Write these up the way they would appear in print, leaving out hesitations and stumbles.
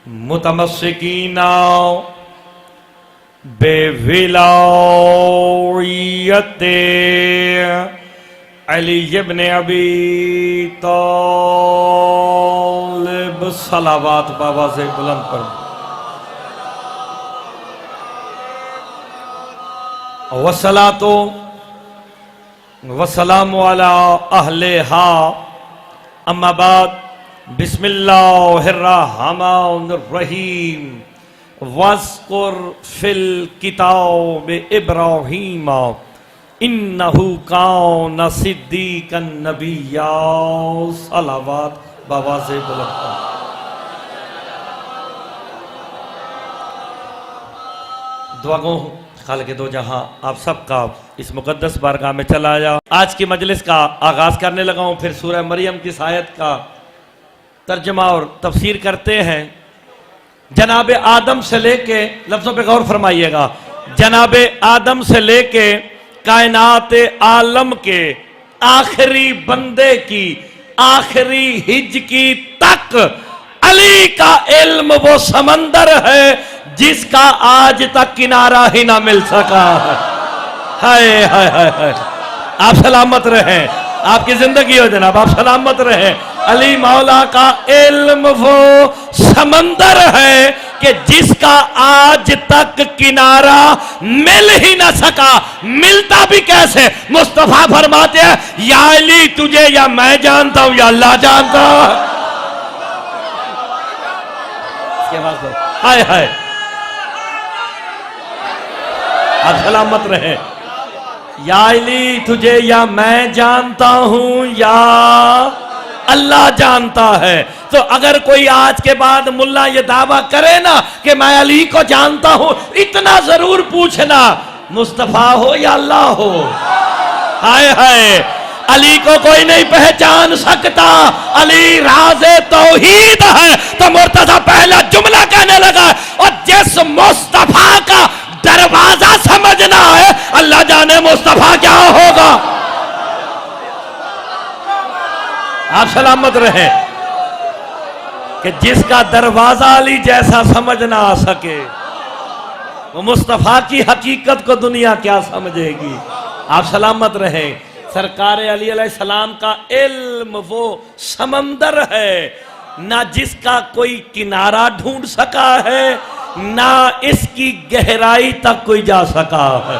मुतमस्सिकीना बेविलायते अली इब्न अबी तालिब सलावत बाबा से बुलंद पर वसलातो वसलामु अला अहलिहा अम्मा बाद बिस्मिल्लाहिर्रहमानिर्रहीम वज़कुर फिल किताब इब्राहीम इन्नहु काना सिद्दीकन नबिय्या सलावत बाबा से बुलंद दुआ गो खालिक़ दो जहां आप सबका इस मुक़द्दस बारगाह में चला आया। आज की मजलिस का आगाज करने लगा हूं। फिर सूरह मरियम की आयत का तर्जमा और तफसीर करते हैं। जनाब आदम से लेके, लफ्जों पे गौर फरमाइएगा, जनाब आदम से लेके कायनात आलम के आखिरी बंदे की आखिरी हिजकी तक अली का इल्म वो समंदर है जिसका आज तक किनारा ही ना मिल सका है। हाय हाय हाय हाय, आप सलामत रहें, आपकी जिंदगी हो जनाब, आप सलामत रहें। अली मौला का इल्म वो समंदर है कि जिसका आज तक किनारा मिल ही ना सका। मिलता भी कैसे? मुस्तफा फरमाते हैं या अली तुझे या मैं जानता हूं या अल्लाह जानता है। हाय हाय, आप सलामत रहे। या अली तुझे या मैं जानता हूं या अल्लाह जानता है। तो अगर कोई आज के बाद मुल्ला ये दावा करे ना कि मैं अली को जानता हूं, इतना जरूर पूछना मुस्तफा हो या अल्लाह हो। हाय हाय, अली को कोई नहीं पहचान सकता, अली राज़े तौहीद है। तो मुर्तज़ा पहला जुमला कहने लगा, और जिस मुस्तफा का दरवाजा समझना है, अल्लाह जाने मुस्तफा क्या होगा। आप सलामत रहे कि जिसका दरवाजा अली जैसा समझ ना आ सके, वो मुस्तफा की हकीकत को दुनिया क्या समझेगी। आप सलामत रहे। सरकार अली अलैहिस्सलाम का इल्म वो समंदर है ना जिसका कोई किनारा ढूंढ सका है, ना इसकी गहराई तक कोई जा सका है।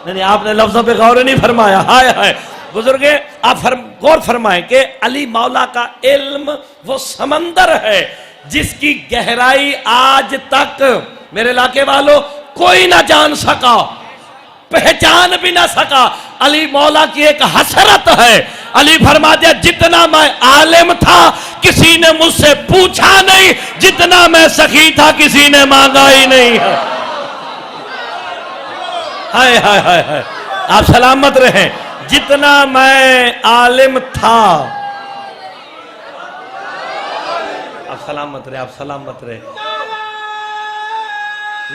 नहीं, आपने लफ्जों पे गौर नहीं फरमाया। हाय हाय बुजुर्गे, आप गौर फरमाएं कि अली मौला का इल्म वो समंदर है जिसकी गहराई आज तक मेरे इलाके वालों कोई ना जान सका, पहचान भी ना सका। अली मौला की एक हसरत है। अली फरमा दिया जितना मैं आलिम था किसी ने मुझसे पूछा नहीं, जितना मैं सखी था किसी ने मांगा ही नहीं है। हाय हाय हाय हाय, आप सलामत रहें। जितना मैं आलिम था, आप सलामत रहे, आप सलामत रहे।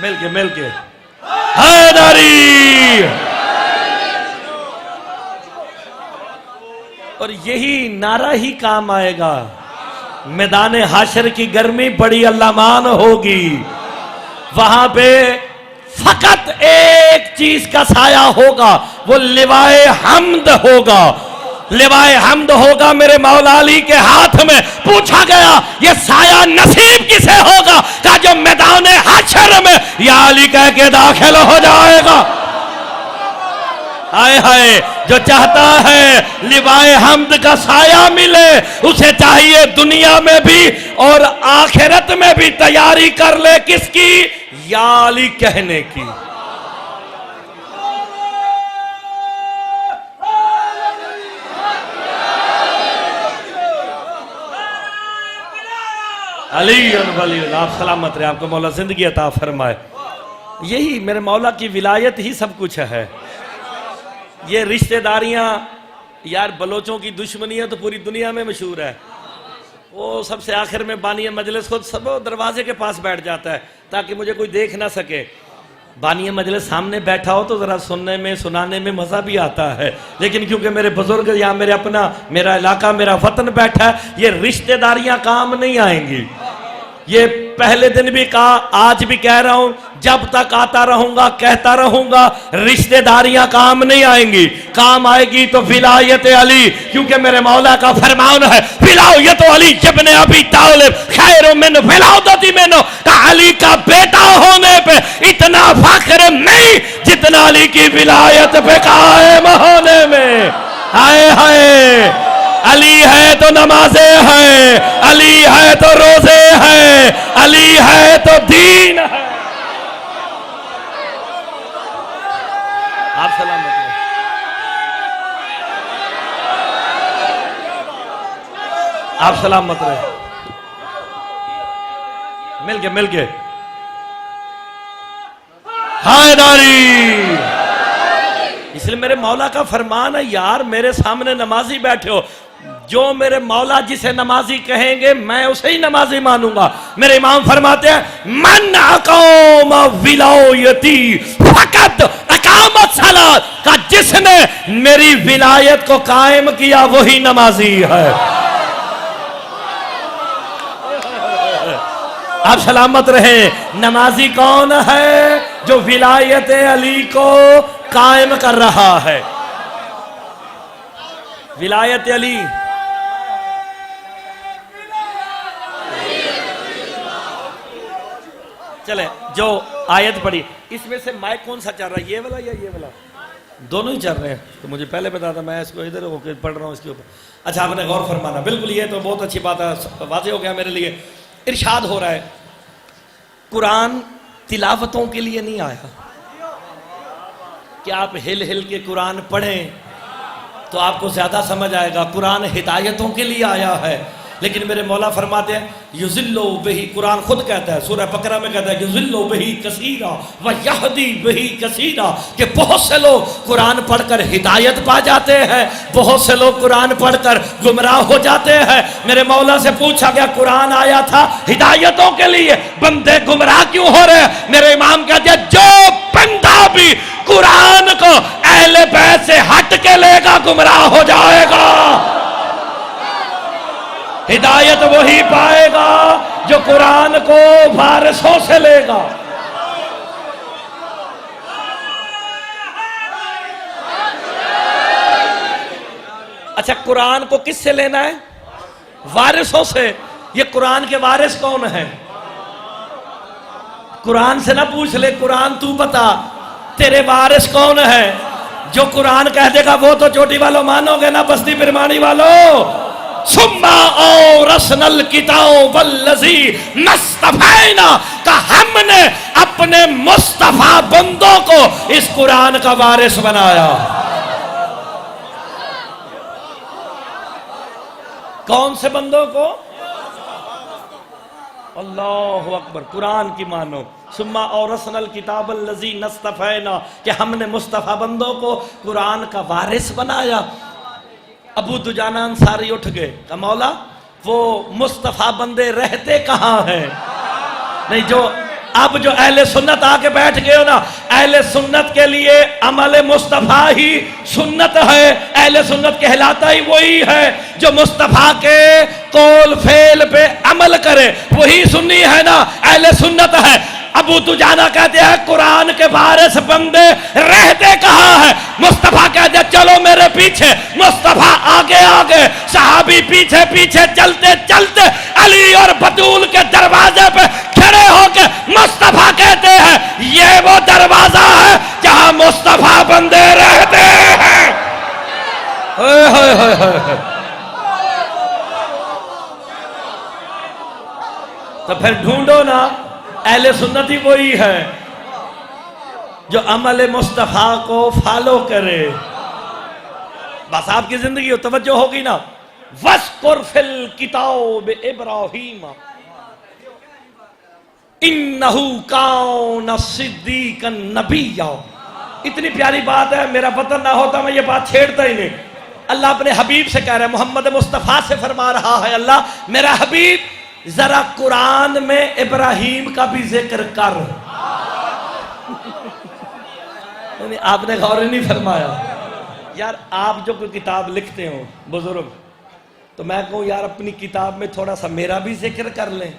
मिलके मिलके हैदरी। और यही नारा ही काम आएगा। मैदान हाशर की गर्मी बड़ी अल्लामान होगी। वहां पे फकत एक चीज का साया होगा, वो लिवाए हम्द होगा। लिवाए हम्द होगा मेरे मौला अली के हाथ में। पूछा गया ये साया नसीब किसे होगा? का जो मैदान हाशर में या अली कह के दाखिल हो जाएगा। हाय हाय, जो चाहता है लिवाए हम्द का साया मिले, उसे चाहिए दुनिया में भी और आखिरत में भी तैयारी कर ले। किसकी? या अली कहने की। अली वली, आप सलामत रहे, आपको मौला जिंदगी अता फरमाए। यही मेरे मौला की विलायत ही सब कुछ है। ये रिश्तेदारियां यार, बलोचों की दुश्मनी है तो पूरी दुनिया में मशहूर है। वो सबसे आखिर में बानी मजलिस खुद सब दरवाजे के पास बैठ जाता है ताकि मुझे कोई देख ना सके। बानी मजलिस सामने बैठा हो तो जरा सुनने में सुनाने में मजा भी आता है, लेकिन क्योंकि मेरे बुजुर्ग यहाँ मेरे अपना मेरा इलाका मेरा वतन बैठा है, ये रिश्तेदारियां काम नहीं आएंगी। ये पहले दिन भी कहा, आज भी कह रहा हूं, जब तक आता रहूंगा कहता रहूंगा, रिश्तेदारियां काम नहीं आएंगी, काम आएगी तो विलायत अली, क्योंकि मेरे मौला का फरमान है विलायत अली इब्न अबी तालिब खैर मिन विलादती मिन, का अली का बेटा होने पे इतना फख्र नहीं जितना अली की विलायत पे कायम होने में। हाय हाय, अली है तो नमाजें हैं, अली है तो रोजे हैं, अली है तो दीन है। आप सलामत रहे, आप सलामत रहे। मिल गए हाय नारी। इसलिए मेरे मौला का फरमान है, यार मेरे सामने नमाजी बैठे हो, जो मेरे मौला जिसे नमाजी कहेंगे मैं उसे ही नमाजी मानूंगा। मेरे इमाम फरमाते हैं मन अक़ाम विलायती फकत अक़ामत सलात, का जिसने मेरी विलायत को कायम किया वही नमाजी है। आप सलामत रहे। नमाजी कौन है? जो विलायत अली को कायम कर रहा है। विलायत अली, चले जो आयत पढ़ी इसमें से माइक कौन सा चल रहा है, ये वाला या ये वाला? दोनों ही चल रहे हैं। तो मुझे पहले बता था, मैं इसको इधर होकर पढ़ रहा हूँ इसके ऊपर। अच्छा, आपने गौर फरमाना, बिल्कुल ये तो बहुत अच्छी बात है, वाज़ेह हो गया मेरे लिए। इरशाद हो रहा है कुरान तिलावतों के लिए नहीं आया कि आप हिल हिल के कुरान पढ़ें तो आपको ज्यादा समझ आएगा। कुरान हिदायतों के लिए आया है। लेकिन मेरे मौला फरमाते हैं युज़िल्लु बिही, कुरान खुद कहता है, सूरह बकरा में कहता है युज़िल्लु बिही कसीरा व यहदी बिही कसीरा, कि बहुत से लोग कुरान पढ़कर हिदायत पा जाते हैं, बहुत से लोग कुरान पढ़कर गुमराह हो जाते हैं। मेरे मौला से पूछा गया कुरान आया था हिदायतों के लिए, बंदे गुमराह क्यों हो रहे हैं? मेरे इमाम कहते हैं जो बंदा भी कुरान को अहले बैत से हट के लेगा गुमराह हो जाएगा। हिदायत वही पाएगा जो कुरान को वारिसों से लेगा। अच्छा, कुरान को किससे लेना है? वारिसों से। ये कुरान के वारिस कौन है? कुरान से ना पूछ ले, कुरान तू बता तेरे वारिस कौन है? जो कुरान कह देगा वो तो चोटी वालों मानोगे ना, बस्ती बिरमानी वालों। सुम्मा और रसनल किताब वल्लज़ी मस्तफ़ैना, का हमने अपने मुस्तफा बंदों को इस कुरान का वारिस बनाया। कौन से बंदों को? अल्लाहु अकबर। कुरान की मानो, सुम्मा और रसनल किताब वल्लज़ी मस्तफ़ैना, कि हमने मुस्तफा बंदों को कुरान का वारिस बनाया। अबू दुजाना अंसारी उठ गए, का मौला वो मुस्तफा बंदे रहते कहाँ हैं? नहीं, जो अब जो अहले सुन्नत आके बैठ गए हो ना, अहले सुन्नत के लिए अमल मुस्तफा ही सुन्नत है। अहले सुन्नत कहलाता ही वही है जो मुस्तफा के कौल फेल पे अमल करे, वही सुन्नी है ना, अहले सुन्नत है। अबू दुजाना कहते हैं कुरान के वारिस बंदे रहते कहाँ हैं? मुस्तफा कहते हैं चलो मेरे पीछे। मुस्तफा आगे आगे, सहाबी पीछे पीछे, चलते चलते अली और बतूल के दरवाजे पे खड़े होके मुस्तफा कहते हैं ये वो दरवाजा है जहां मुस्तफा बंदे रहते हैं। तो फिर ढूंढो ना, अहले सुन्नत ही वही है जो अमल मुस्तफा को फॉलो करे। बस आपकी जिंदगी हो, तवज्जो होगी ना। वस्कुर फिल किताब इब्राहीम इन्नहु कान सिद्दीकन नबिय्या। इतनी प्यारी बात है, मेरा वतन ना होता मैं ये बात छेड़ता ही नहीं। अल्लाह अपने हबीब से कह रहा है, मोहम्मद मुस्तफा से फरमा रहा है, अल्लाह मेरा हबीब जरा कुरान में इब्राहिम का भी जिक्र कर। आपने गौर नहीं फरमाया। यार आप जो कोई किताब लिखते हो बुजुर्ग, तो मैं कहूँ यार अपनी किताब में थोड़ा सा मेरा भी जिक्र कर लें।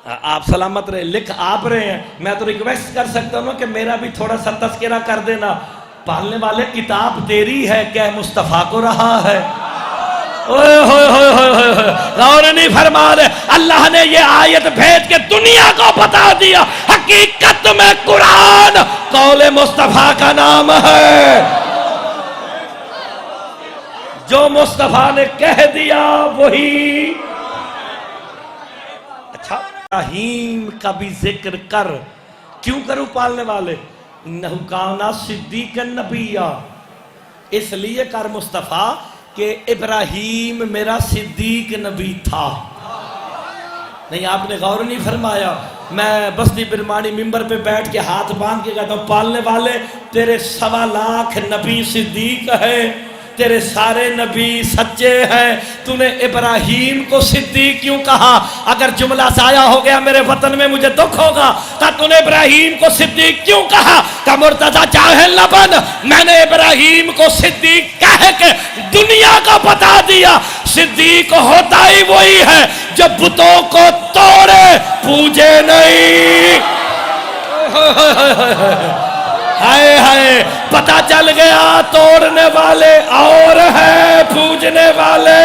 आप सलामत रहे, लिख आप रहे हैं, मैं तो रिक्वेस्ट कर सकता हूँ कि मेरा भी थोड़ा सा तस्करा कर देना। पालने वाले किताब तेरी है, क्या मुस्तफ़ा को रहा है? ओए होए होए होए होए, गौर नहीं फरमा रहे। अल्लाह ने ये आयत भेज के दुनिया को बता दिया, हकीकत में कुरान कौले मुस्तफ़ा का नाम है। जो मुस्तफ़ा ने कह दिया वही। अच्छा, इब्राहीम का भी जिक्र कर, क्यों करूं पालने वाले? नहुकाना सिद्दीक नबिया, इसलिए कर मुस्तफ़ा कि इब्राहीम मेरा सिद्दीक नबी था। नहीं, आपने गौर नहीं फरमाया। मैं बस्ती बिरमानी मिंबर पे बैठ के हाथ बांध के कहता हूं, पालने वाले तेरे 1.25 लाख नबी सिद्दीक है, तेरे सारे नबी सच्चे हैं, तूने इब्राहीम को सिद्दीक क्यों कहा? अगर जुमला जाया हो गया मेरे वतन में मुझे दुख होगा। का तूने इब्राहीम को सिद्दीक क्यों कहा? का मुर्तजा जाहिल न बन, मैंने इब्राहीम को सिद्दीक कह के दुनिया को बता दिया, सिद्दीक होता ही वही है जो बुतों को तोड़े पूजे नहीं। हाय हाय, पता चल गया तोड़ने वाले और है पूजने वाले।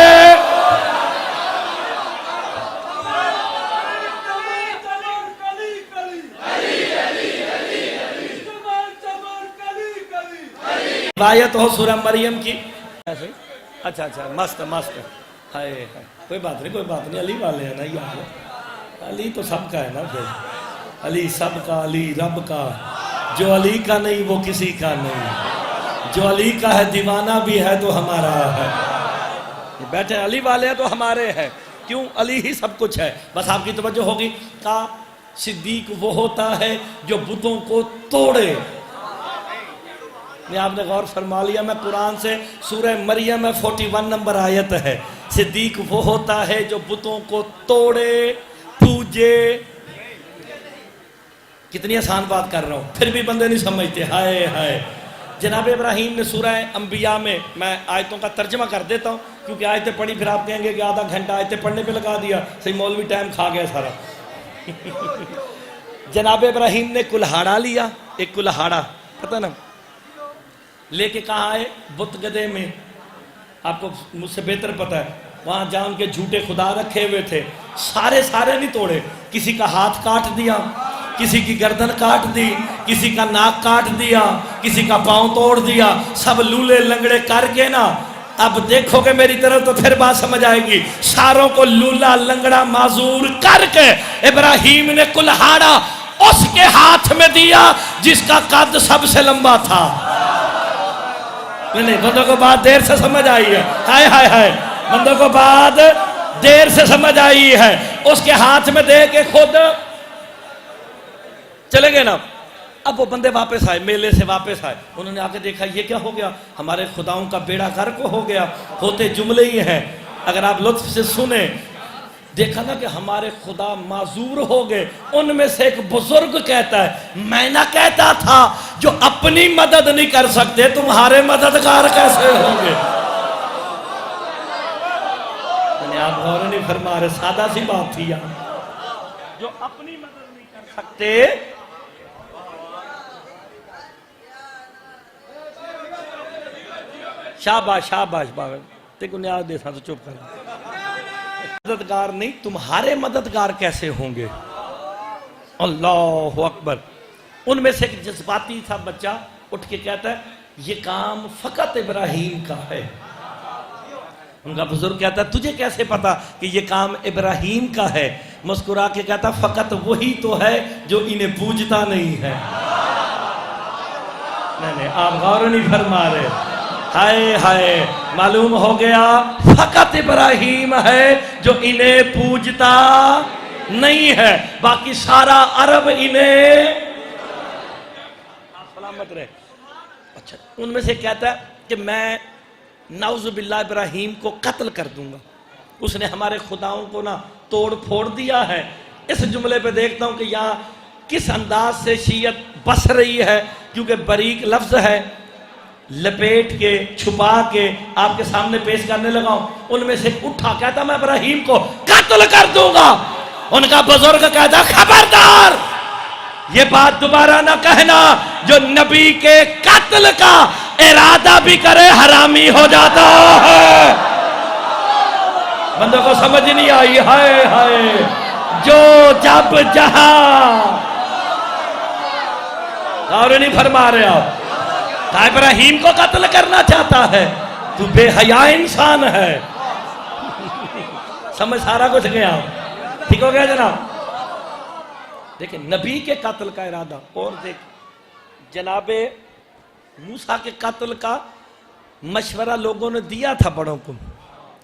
रिवायत हो सूरह मरियम की। अच्छा अच्छा, मस्त मस्त। हाय हाय, कोई बात नहीं कोई बात नहीं, अली वाले है ना यार, अली तो सबका है ना, फिर अली सबका, अली रब का। जो अली का नहीं वो किसी का नहीं, जो अली का है दीवाना भी है तो हमारा है। बैठे अली वाले हैं तो हमारे हैं, क्यों? अली ही सब कुछ है। बस आपकी तवज्जो होगी का सिद्दीक वो होता है जो बुतों को तोड़े। आपने गौर फरमा लिया, मैं कुरान से सूरह मरियम में 41 नंबर आयत है। सिद्दीक वो होता है जो बुतों को तोड़े पूजे। कितनी आसान बात कर रहा हूं, फिर भी बंदे नहीं समझते। हाय हाय, जनाब इब्राहीम ने सूरह अंबिया में, मैं आयतों का तर्जमा कर देता हूँ क्योंकि आयतें पढ़ी फिर आप कहेंगे कि आधा घंटा आयतें पढ़ने पे लगा दिया, सही मौलवी टाइम खा गया सारा। जनाब इब्राहीम ने कुल्हाड़ा लिया, एक कुल्हाड़ा पता ना, लेके कहाँ आए? बुत गदे में। आपको मुझसे बेहतर पता है, वहां जहां उनके झूठे खुदा रखे हुए थे, सारे सारे नहीं तोड़े, किसी का हाथ काट दिया, किसी की गर्दन काट दी, किसी का नाक काट दिया, किसी का पांव तोड़ दिया, सब लूले लंगड़े करके ना। अब देखोगे मेरी तरफ तो फिर बात समझ आएगी। सारों को लूला लंगड़ा माजूर करके इब्राहीम ने कुल्हाड़ा उसके हाथ में दिया जिसका कद सबसे लंबा था। नहीं, बंदों को बात देर से समझ आई है। हाय हाय हाय, बंदों को बात देर से समझ आई है। उसके हाथ में दे के खुद चले गए ना। अब वो बंदे वापस आए, मेले से वापस आए, उन्होंने आके देखा ये क्या हो गया, हमारे खुदाओं का बेड़ा गर्क हो गया। होते जुमले ही हैं, अगर आप लुत्फ से सुने, देखा ना कि हमारे खुदा माजूर हो गए। उनमें से एक बुजुर्ग कहता है, मैं ना कहता था जो अपनी मदद नहीं कर सकते तुम्हारे मददगार कैसे होंगे। आप गौर नहीं फरमा रहे, सादा सी बात थी यार। जो अपनी मदद नहीं कर सकते, शाबाश शाबाश बाबा, तेरे को न्याय देता तो चुप कर। मददगार नहीं, तुम्हारे मददगार कैसे होंगे? अल्लाह अकबर। उनमें से एक जज्बाती था बच्चा, उठ के कहता है ये काम फकत इब्राहीम का है। उनका बुजुर्ग कहता है तुझे कैसे पता कि ये काम इब्राहीम का है? मुस्कुरा के कहता फकत वही तो है जो इन्हें पूजता नहीं है। नहीं, आप गौर नहीं फरमा रहे। हाय हाय, मालूम हो गया फकत इब्राहीम है जो इन्हें पूजता नहीं है, बाकी सारा अरब इन्हें सलामत रहे। अच्छा, उनमें से कहता है कि मैं नाउजुबिल्लाह इब्राहीम को कत्ल कर दूंगा, उसने हमारे खुदाओं को ना तोड़ फोड़ दिया है। इस जुमले पे देखता हूं कि यहाँ किस अंदाज से शीयत बस रही है, क्योंकि बारीक लफ्ज है, लपेट के छुपा के आपके सामने पेश करने लगा हूं। उनमें से उठा कहता मैं इब्राहीम को कत्ल कर दूंगा। उनका बुजुर्ग कहता खबरदार, ये बात दोबारा ना कहना, जो नबी के कत्ल का इरादा भी करे हरामी हो जाता है। बंदों को समझ नहीं आई, हाय हाय, जो जब जहां और नहीं फरमा रहे आप, इब्राहीम को कत्ल करना चाहता है, तू बेहया इंसान है। समझ सारा कुछ गया, ठीक हो गया जनाब। देखिए नबी के कत्ल का इरादा, और देख जनाबे मूसा के कत्ल का मशवरा लोगों ने दिया था बड़ों को,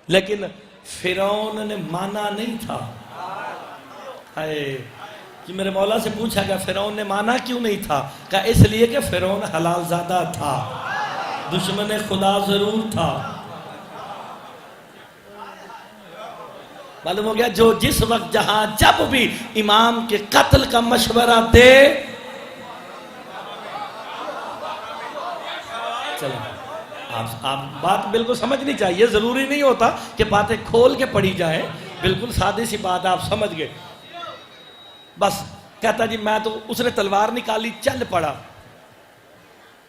लेकिन फिरौन ने माना नहीं था। हाय कि मेरे मौला से पूछा गया फिरौन ने माना क्यों नहीं था? कहा इसलिए कि फिरौन हलाल ज़ादा था, दुश्मन खुदा जरूर था। मालूम हो गया, जो जिस वक्त जहां जब भी इमाम के कत्ल का मशवरा दे, चलो आप बात बिल्कुल समझनी चाहिए, जरूरी नहीं होता कि बातें खोल के पढ़ी जाए, बिल्कुल सादी सी बात आप समझ गए। बस कहता जी मैं तो, उसने तलवार निकाली, चल पड़ा।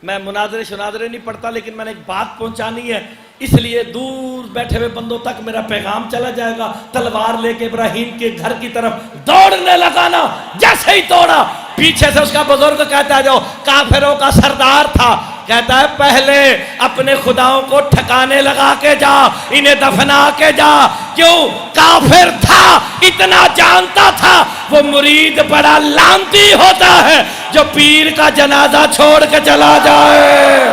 मैं मुनाजरे शुनाजरे नहीं पढ़ता, लेकिन मैंने एक बात पहुंचानी है, इसलिए दूर बैठे हुए बंदों तक मेरा पैगाम चला जाएगा। तलवार लेके इब्राहिम के घर की तरफ दौड़ने लगा ना, जैसे ही दौड़ा पीछे से उसका बुजुर्ग कहता है, जो काफिरों का सरदार था, कहता है पहले अपने खुदाओं को ठिकाने लगा के जा, इन्हें दफना के जा। क्यों? काफिर था, इतना जानता था वो मुरीद बड़ा लांती होता है जो पीर का जनाजा छोड़ के चला जाए।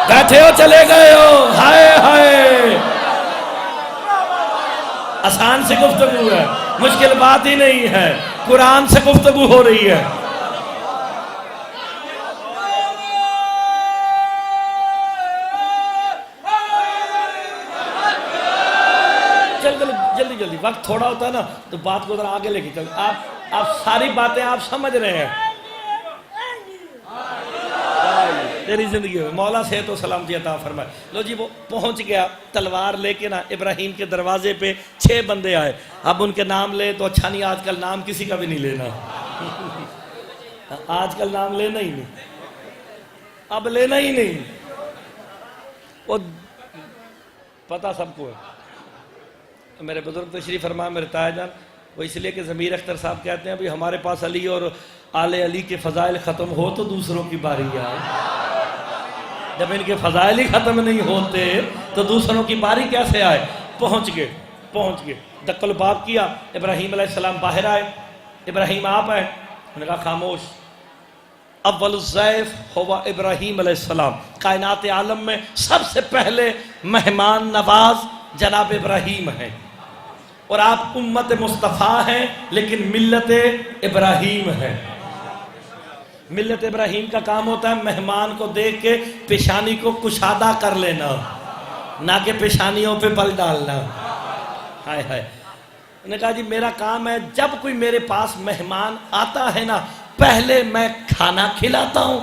बैठे हो चले गए हो, हाय हाय। आसान से गुफ्तगू है, मुश्किल बात ही नहीं है, कुरान से गुफ्तगू हो रही है। जल्दी जल्दी वक्त थोड़ा होता है ना, तो बात को जरा आगे लेके चल। आप सारी बातें आप समझ रहे हैं, तेरी जिंदगी में मौला से तो सलामती अता फरमाए। लो जी वो पहुंच गया तलवार लेके ना, इब्राहिम के दरवाजे पे 6 बंदे आए। अब उनके नाम ले तो अच्छा नहीं, आजकल नाम किसी का भी नहीं लेना। आजकल नाम लेना ही नहीं, अब लेना ही नहीं, वो पता सबको है। मेरे बुजुर्ग तशरीफ फरमा, मेरे तायाजान, वो इसलिए कि ज़मीर अख्तर साहब कहते हैं, अभी हमारे पास अली और आले अली के फ़ज़ाइल ख़त्म हो तो दूसरों की बारी आए। जब इनके फ़ज़ाइल ही ख़त्म नहीं होते तो दूसरों की बारी कैसे आए? पहुँच गए दक्कल बाब किया, इब्राहीम अलैहिस्सलाम बाहर आए। इब्राहीम आप आए, उन्होंने कहा खामोश। अव्वल ज़ैफ़ हुवा इब्राहीम अलैहिस्सलाम, कायनात आलम में सबसे पहले मेहमान नवाज जनाब इब्राहीम है। और आप उम्मत मुस्तफ़ा हैं, लेकिन मिल्लत इब्राहीम है। मिल्लत इब्राहीम का काम होता है मेहमान को देख के पेशानी को कुशादा कर लेना, ना कि पेशानियों पे बल डालना। हाय हाय। उन्होंने कहा जी मेरा काम है, जब कोई मेरे पास मेहमान आता है ना, पहले मैं खाना खिलाता हूँ,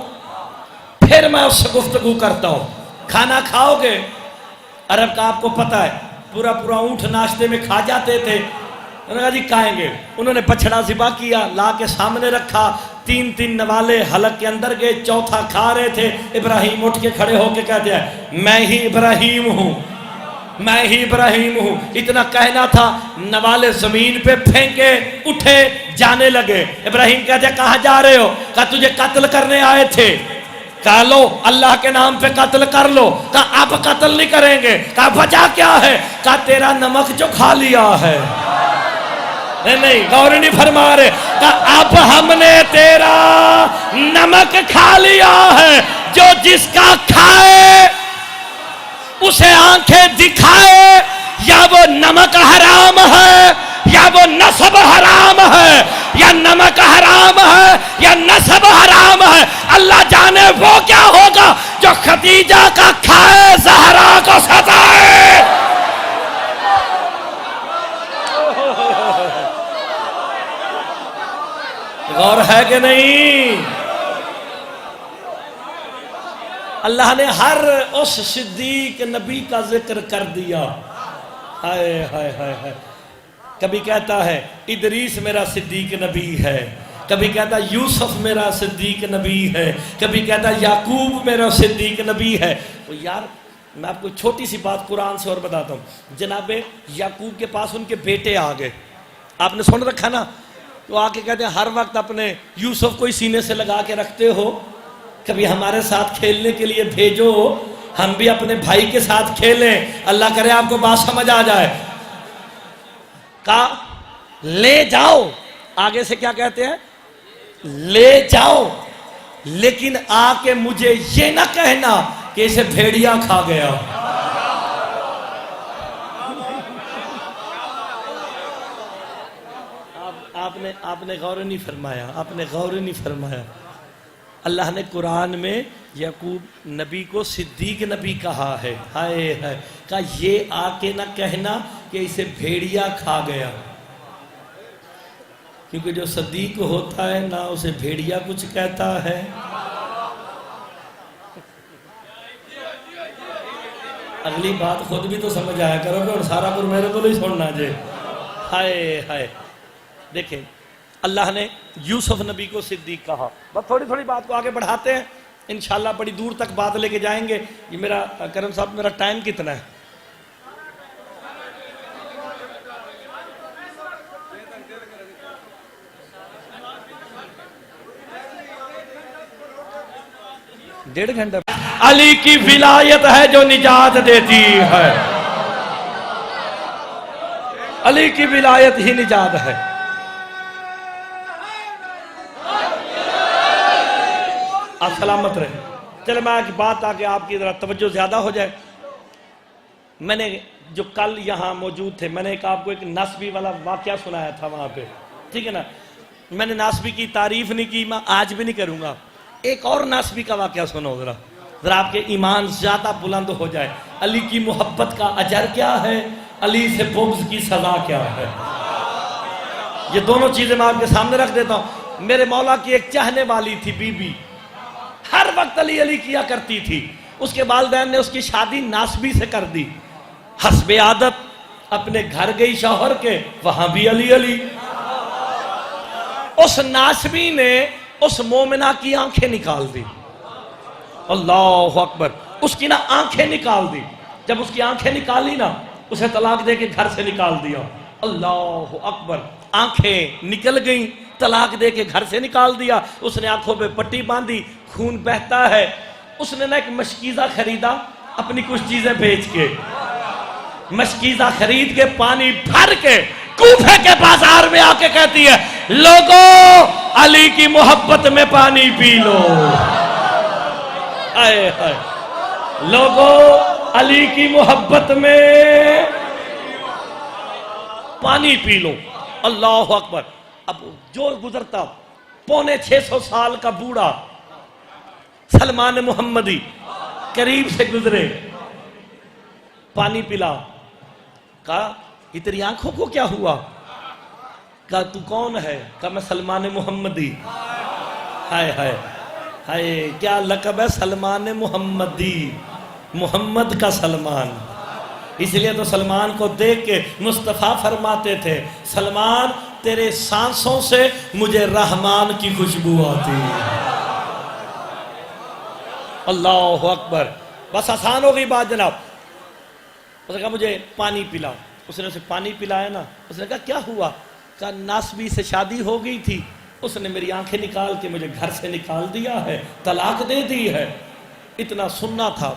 फिर मैं उससे गुफ्तगू करता हूँ। खाना खाओगे? अरब का आपको पता है, पूरा पूरा ऊँट नाश्ते में खा जाते थे। उन्होंने कहा जी खाएंगे। उन्होंने बछड़ा ज़िबा किया, ला के सामने रखा, 3 नवाले हलक के अंदर गए, चौथा खा रहे थे। इब्राहीम उठ के खड़े होके कहते हैं मैं ही इब्राहीम हूँ, मैं ही इब्राहीम हूँ। इतना कहना था, नवाले जमीन पे फेंके, उठे, जाने लगे। इब्राहीम कहते कहाँ जा रहे हो? कहा तुझे कत्ल करने आए थे। कहा लो अल्लाह के नाम पे कत्ल कर लो। कहा अब कत्ल नहीं करेंगे। कहा वजह क्या है? कहा तेरा नमक जो खा लिया है। नहीं गौर नहीं फरमा रहे। कहा अब हमने तेरा नमक खा लिया है, जो जिसका खाए उसे आंखें दिखाए, या वो नमक हराम है या वो नसब हराम है, या नमक हराम है या नसब हराम है। अल्लाह जाने वो क्या होगा जो खदीजा का खाए ज़हरा को सताए। गौर है कि नहीं? अल्लाह ने हर उस सिद्दीक नबी का जिक्र कर दिया। हाय हाय हाय हाय। कभी कहता है इदरीस मेरा सिद्दीक नबी है, कभी कहता यूसुफ मेरा सिद्दीक नबी है, कभी कहता याकूब मेरा सिद्दीक नबी है। तो यार मैं आपको छोटी सी बात कुरान से और बताता हूँ। जनाब याकूब के पास उनके बेटे आ गए, आपने सुन रखा ना, तो आके कहते हैं हर वक्त अपने यूसुफ को ही सीने से लगा के रखते हो, कभी हमारे साथ खेलने के लिए भेजो, हम भी अपने भाई के साथ खेलें, अल्लाह करे आपको बात समझ आ जाए। कहा ले जाओ, आगे से क्या कहते हैं, ले जाओ, लेकिन आके मुझे ये ना कहना कि इसे भेड़िया खा गया। आपने गौर नहीं फरमाया, आपने गौर नहीं फरमाया। अल्लाह ने कुरान में याकूब नबी को सिद्दीक नबी कहा है। हाय हाय, कहा ये आके ना कहना कि इसे भेड़िया खा गया, क्योंकि जो सदीक होता है ना उसे भेड़िया कुछ कहता है। अगली बात खुद भी तो समझ आया करोगे और सारा कुछ मेरे को नहीं छोड़ना जे। हाय हाय, देखें अल्लाह ने यूसुफ नबी को सिद्दीक कहा। बस थोड़ी थोड़ी बात को आगे बढ़ाते हैं, इंशाल्लाह बड़ी दूर तक बात लेके जाएंगे। ये मेरा करम साहब, मेरा टाइम कितना है? डेढ़ घंटा। अली की विलायत है जो निजात देती है, अली की विलायत ही निजात है। आप सलामत रहे। चले मैं एक बात आके आपकी जरा तवज्जो ज्यादा हो जाए। मैंने जो कल यहाँ मौजूद थे, मैंने आपको एक नासबी वाला वाकया सुनाया था वहां पे, ठीक है ना। मैंने नासबी की तारीफ नहीं की, मैं आज भी नहीं करूंगा। एक और नासबी का वाकया सुनो जरा, जरा आपके ईमान ज्यादा बुलंद हो जाए। अली की मोहब्बत का अजर क्या है, अली से बुग़्ज़ की सजा क्या है, ये दोनों चीजें मैं आपके सामने रख देता हूं। मेरे मौला की एक चाहने वाली थी बीबी, हर वक्त अली अली किया करती थी। उसके वालिदैन ने उसकी शादी नासबी से कर दी। हस्बे आदत अपने घर गई शौहर के, वहां भी अली अली। उस नासबी ने उस मोमिना की आंखें निकाल दी। अल्लाह अकबर, उसकी ना आंखें निकाल दी। जब उसकी आंखें निकाली ना, उसे तलाक दे के घर से निकाल दिया। अल्लाह अकबर, आंखें निकल गई, तलाक दे के घर से निकाल दिया। उसने आंखों पे पट्टी बांधी, खून बहता है। उसने ना एक मशकीजा खरीदा, अपनी कुछ चीजें बेच के, मशकीजा खरीद के पानी भर के कूफे के बाजार में आके कहती है, लोगों अली की मोहब्बत में पानी पी लो। आए हाय, लोगों अली की मोहब्बत में पानी पी लो। अल्लाह अकबर। अब जो गुजरता, 650 साल का बूढ़ा सलमान मोहम्मदी करीब से गुजरे, पानी पिला। कहा ये तेरी आंखों को क्या हुआ? कहा तू कौन है? कहा मैं सलमान मोहम्मदी। हाय हाय हाय, क्या लकब है सलमान मोहम्मदी, मोहम्मद का सलमान। इसलिए तो सलमान को देख के मुस्तफा फरमाते थे, सलमान तेरे सांसों से मुझे रहमान की खुशबू आती है। अल्लाह अकबर। बस आसान हो गई बात जनाब। उसने कहा मुझे पानी पिला। उसने उसे पानी पिलाया ना, उसने कहा क्या हुआ? कहा नासबी से शादी हो गई थी, उसने मेरी आंखें निकाल के मुझे घर से निकाल दिया है, तलाक दे दी है। इतना सुनना था।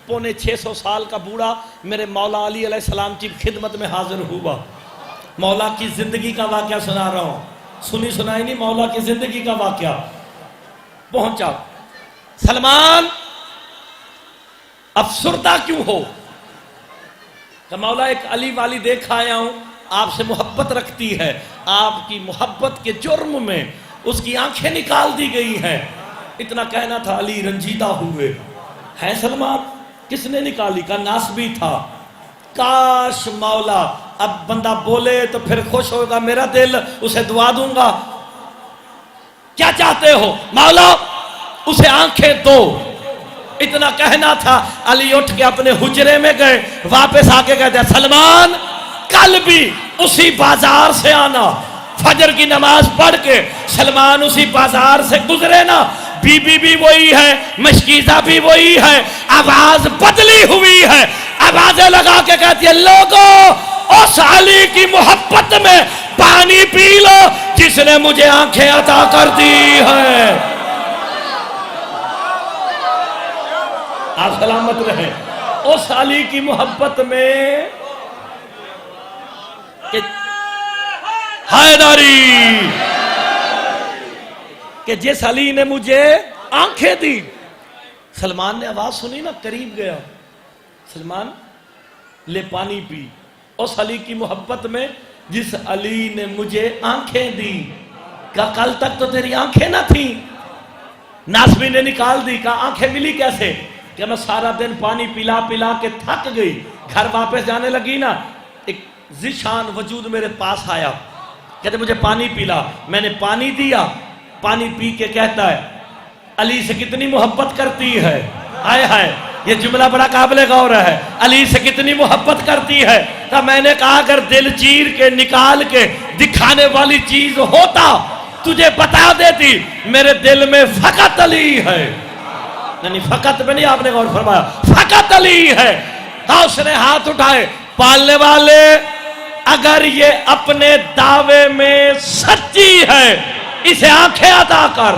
650 साल का बूढ़ा मेरे मौला अली अलैहिस्सलाम की खिदमत में हाजिर हुआ। मौला की जिंदगी का वाकया सुना रहा हूं, सुनी सुनाई नहीं, मौला की जिंदगी का वाकया। पहुंचा, सलमान अफसुर्दा क्यों हो? तो मौला एक अली वाली देख आया हूं, आपसे मोहब्बत रखती है, आपकी मोहब्बत के जुर्म में उसकी आंखें निकाल दी गई हैं। इतना कहना था, अली रंजीदा हुए। है सलमान? किसने निकाली? का नासबी था। काश मौला अब बंदा बोले तो फिर खुश होगा मेरा दिल, उसे दुआ दूंगा। क्या चाहते हो? मौला उसे आंखें दो। इतना कहना था, अली उठ के अपने हुजरे में गए, वापस आके कहते सलमान कल भी उसी बाजार से आना, फजर की नमाज पढ़ के सलमान उसी बाजार से गुजरे ना, बीबी भी वही है, मशकीजा भी वही है, आवाज बदली हुई है, आवाजें लगा के कहती है लोगों उस अली की मोहब्बत में पानी पी लो जिसने मुझे आंखें अता कर दी है। आप सलामत रहे उस अली की मोहब्बत में। हैदरी कि जिस अली ने मुझे आंखें दी। सलमान ने आवाज सुनी ना, करीब गया, सलमान ले पानी पी। उस अली की मोहब्बत में जिस अली ने मुझे आंखें दी। क्या कल तक तो तेरी आंखें ना थी? नासबी ने निकाल दी। कहा आंखें मिली कैसे? कि मैं सारा दिन पानी पिला पिला के थक गई, घर वापस जाने लगी ना, एक जिशान वजूद मेरे पास आया, कहते मुझे पानी पिला। मैंने पानी दिया, पानी पी के कहता है अली से कितनी मोहब्बत करती है। हाय हाय, ये जुमला बड़ा काबिल गौर है। अली से कितनी मोहब्बत करती है। तो मैंने कहा अगर दिल चीर के निकाल के दिखाने वाली चीज होता तुझे बता देती, मेरे दिल में फकत अली है। नहीं फकत में नहीं, आपने गौर फरमाया, फकत अली है। तो उसने हाथ उठाए, पालने वाले अगर ये अपने दावे में सच्ची है इसे आंखें अता कर।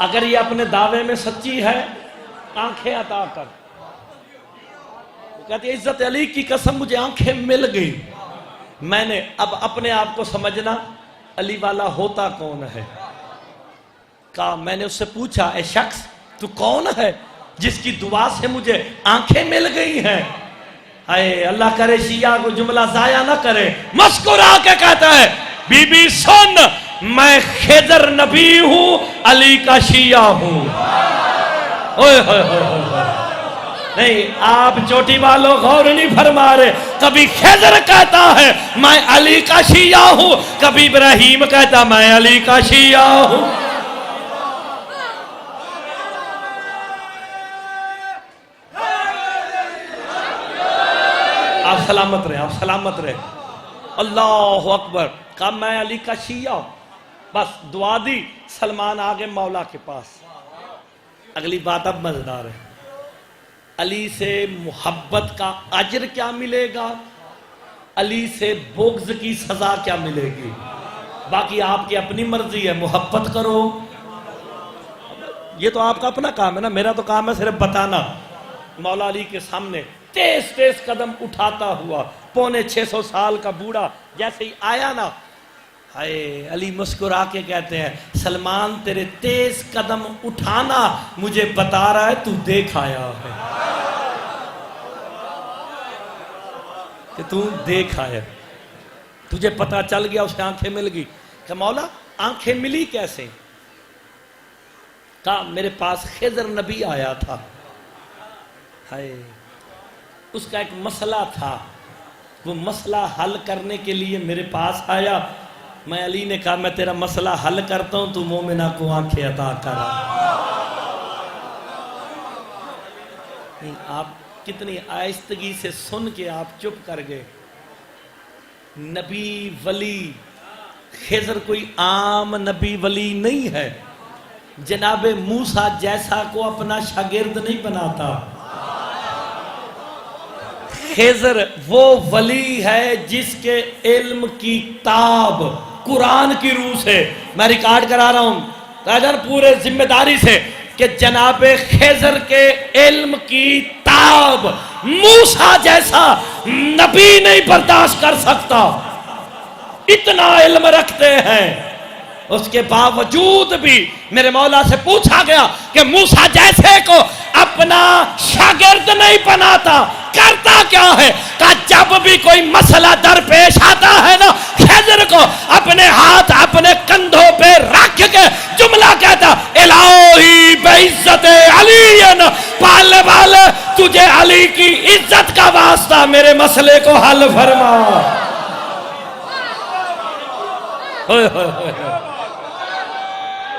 अगर ये अपने दावे में सच्ची है आंखें अता कर। कहती है इज्जत अली की कसम मुझे आंखें मिल गई। मैंने अब अपने आप को समझना अली वाला होता कौन है। कहा मैंने उससे पूछा ए शख्स तू कौन है जिसकी दुआ से मुझे आंखें मिल गई हैं। हाय अल्लाह करे शिया को जुमला जाया ना करे। मुस्कुरा के कहता है बीबी सुन, मैं खिदर नबी हूं, अली का शिया हूं। ओए होए होए, नहीं आप चोटी वालों गौर नहीं फरमा रहे। कभी खिदर कहता है मैं अली का शिया हूं, कभी इब्राहिम कहता मैं अली का शिया हूं। आप सलामत रहे, आप सलामत रहे। अल्लाह अकबर। कहा मैं अली का शिया। बस दुआ दी, सलमान आ गए मौला के पास। अगली बात अब मजेदार है। अली से मोहब्बत का अजर क्या मिलेगा, अली से बुग़्ज़ की सजा क्या मिलेगी, बाकी आपकी अपनी मर्जी है। मोहब्बत करो, ये तो आपका अपना काम है ना, मेरा तो काम है सिर्फ बताना। मौला अली के सामने तेज तेज कदम उठाता हुआ 650 साल का बूढ़ा जैसे ही आया ना, हाय अली मुस्कुरा के कहते हैं सलमान तेरे तेज कदम उठाना मुझे बता रहा है तू देख आया है, कि तू देख आया, तुझे पता चल गया। उसे आंखें मिल गई। क्या मौला आंखें मिली कैसे? कहा मेरे पास खिदर नबी आया था। हाय उसका एक मसला था, वो मसला हल करने के लिए मेरे पास आया। मैं अली ने कहा मैं तेरा मसला हल करता हूं, तू मोमिना को आंखें अता करा। नहीं आप कितनी आहिस्तगी से सुन के आप चुप कर गए। नबी वली खिज़र कोई आम नबी वली नहीं है। जनाबे मूसा जैसा को अपना शागिर्द नहीं बनाता। खिज़र वो वली है जिसके इल्म की ताब कुरान की रूह से, मैं रिकॉर्ड करा रहा हूं राजन पूरे जिम्मेदारी से, कि जनाबे खिज़र के इल्म की ताब मूसा जैसा नबी नहीं बर्दाश्त कर सकता। इतना इल्म रखते हैं, उसके बावजूद भी मेरे मौला से पूछा गया कि मूसा जैसे को अपना शागिर्द नहीं बनाता, करता क्या है? कि जब भी कोई मसला दरपेश आता है ना, खिज़र को अपने हाथ अपने कंधों पे रख के जुमला कहता इलाही बेइज्जते अली, पालने वाले तुझे अली की इज्जत का वास्ता मेरे मसले को हल फरमा।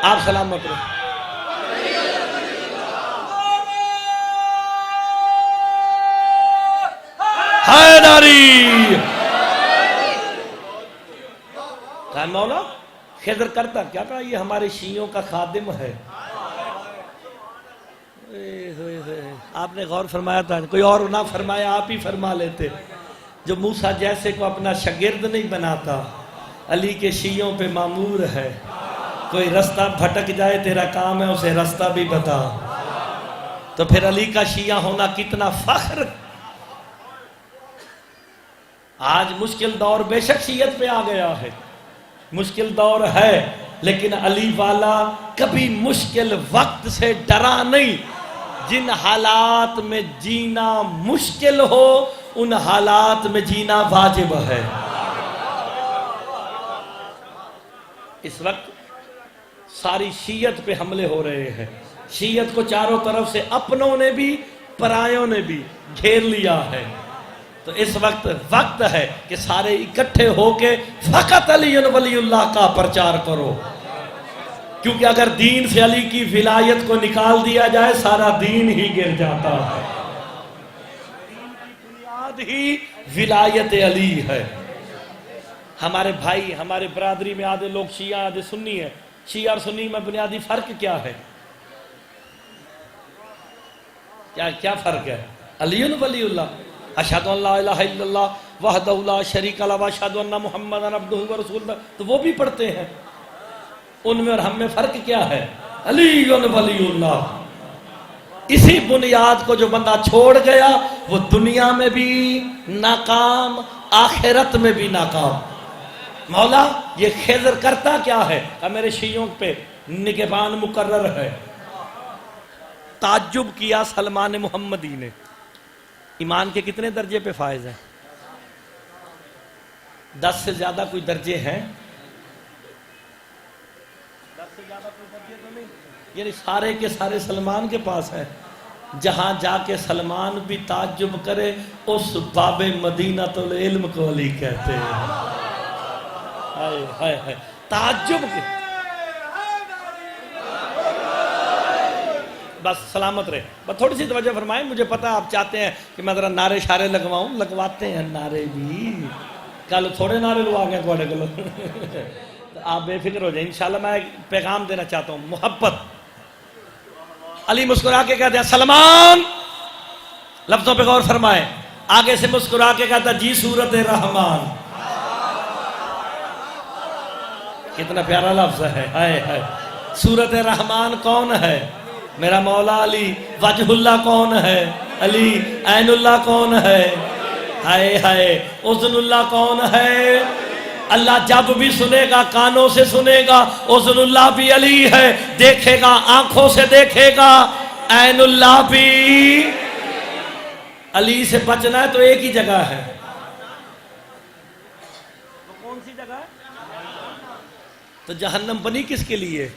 आप सलामत रहो। हैदरी। कहा मौला खिदर करता क्या? कहा ये हमारे शियों का खादिम है। आपने गौर फरमाया था, कोई और ना फरमाया, आप ही फरमा लेते। जो मूसा जैसे को अपना शागिर्द नहीं बनाता, अली के शियों पे मामूर है। कोई रास्ता भटक जाए तेरा काम है उसे रास्ता भी बता। तो फिर अली का शिया होना कितना फख्र। आज मुश्किल दौर बेशक शियत पे आ गया है, मुश्किल दौर है, लेकिन अली वाला कभी मुश्किल वक्त से डरा नहीं। जिन हालात में जीना मुश्किल हो उन हालात में जीना वाजिब है। इस वक्त सारी शीयत पे हमले हो रहे हैं। शीयत को चारों तरफ से अपनों ने भी परायों ने भी घेर लिया है। तो इस वक्त है कि सारे इकट्ठे होके फकत अली वलीउल्लाह का प्रचार करो, क्योंकि अगर दीन से अली की विलायत को निकाल दिया जाए सारा दीन ही गिर जाता है। दीन की बुनियाद ही विलायत अली है। हमारे भाई, हमारे बरादरी में आधे लोग शिया आधे सुन्नी है। शिया और सुन्नी में बुनियादी फर्क क्या है? क्या फर्क है? अली वलीउल्लाह, अशहदु अल्ला इलाहा इल्लल्लाह वहदहु ला शरीका लहु व अशहदु अन्ना मुहम्मदन अब्दुहु व रसूलुहु, तो वो भी पढ़ते हैं। उनमें और हम में फर्क क्या है? अली वलीउल्लाह। इसी बुनियाद को जो बंदा छोड़ गया वो दुनिया में भी नाकाम, आखिरत में भी नाकाम। मौला ये खिज़र करता क्या है? अब मेरे शियों पे निगहबान मुकर्रर है। ताज्जुब किया सलमान मोहम्मदी ने। ईमान के कितने दर्जे पे फायज है? 10 से ज्यादा कोई दर्जे हैं? 10 से ज्यादा कोई दर्जे तो नहीं, यानी सारे के सारे सलमान के पास है। जहां जाके सलमान भी ताज्जुब करे उस बाबे मदीना तो इल्म को अली कहते हैं। हाय हाय हाय, ताज्जुब के बस सलामत रहे। बस थोड़ी सी तवज्जो फरमाएं। मुझे पता आप चाहते हैं कि मैं जरा नारे शारे लगवाऊं, लगवाते हैं नारे भी। कल थोड़े नारे लगा गए थोड़े को तो आप बेफिक्र हो जाए। इंशाल्लाह मैं पैगाम देना चाहता हूं, मोहब्बत। अली मुस्कुरा के कहते हैं सलमान, लफ्जों पे गौर फरमाए। आगे से मुस्कुरा के कहता जी सूरत रहमान। कितना प्यारा लफ्ज है, हाय हाय। सूरत रहमान कौन है? मेरा मौला अली। वजहुल्लाह कौन है? अली। ऐनुल्लाह कौन है? हाय हाय। उज़नुल्लाह कौन है? अल्लाह जब भी सुनेगा कानों से सुनेगा। उज़नुल्लाह भी अली है, देखेगा आंखों से देखेगा। ऐनुल्लाह भी अली से बचना है तो एक ही जगह है। वो कौन सी जगह है? तो जहन्नम बनी किसके लिए?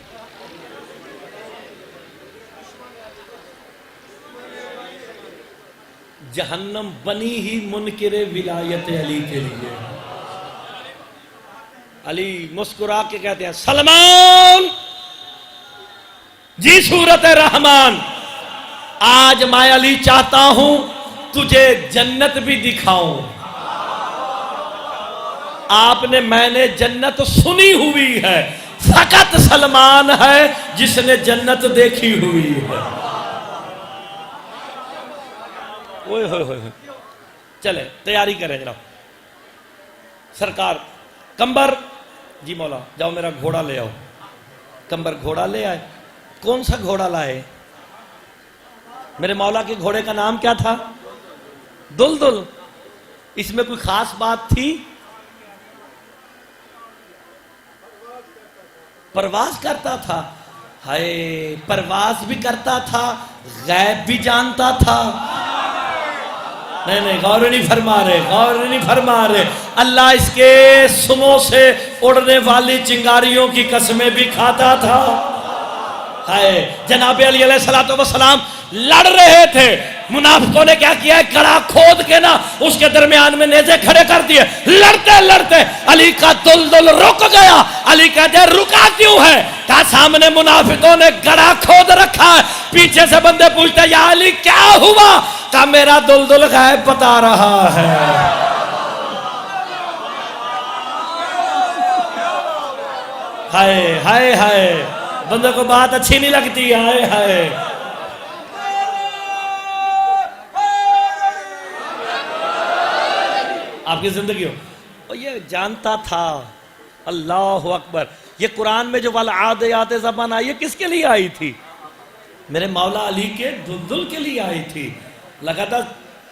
जहन्नम बनी ही मुनकिरे विलायत अली के लिए। अली मुस्कुरा के कहते हैं सलमान जी सूरत रहमान, आज मैं अली चाहता हूं तुझे जन्नत भी दिखाऊं। मैंने जन्नत सुनी हुई है, फकत सलमान है जिसने जन्नत देखी हुई है। ओए होए होए, चले तैयारी करें जनाब। सरकार कंबर जी, मौला जाओ मेरा घोड़ा ले आओ। कंबर घोड़ा ले आए। कौन सा घोड़ा लाए? मेरे मौला के घोड़े का नाम क्या था? दुलदुल। इसमें कोई खास बात थी? परवाज करता था। हाय, परवाज भी करता था, गैब भी जानता था। नहीं, गौर नहीं फरमा रहे, गौर नहीं फरमा रहे। अल्लाह इसके सुमों से उड़ने वाली चिंगारियों की कसमें भी खाता था। हाय, जनाब अली अलैहिस्सलातु वस्सलाम लड़ रहे थे। मुनाफिकों ने क्या किया? कड़ा खोद के ना उसके दरमियान में नेज़े खड़े कर दिए। लड़ते लड़ते अली का दुलदुल रुक गया। अली कहते रुका क्यों है? कहा सामने मुनाफिकों ने गड़ा खोद रखा है। पीछे से बंदे पूछते या अली क्या हुआ? का मेरा दुलदुल गायब बता रहा है। हाय हाय हाय, बंदे को बात अच्छी नहीं लगती। हाय हाय, आपकी जिंदगी हो। और ये जानता था, अल्लाह अकबर, ये कुरान में जो वाला आदे आते ज़बान आई, ये किसके लिए आई थी? मेरे मौला अली के दुलदुल के लिए आई थी। लगा था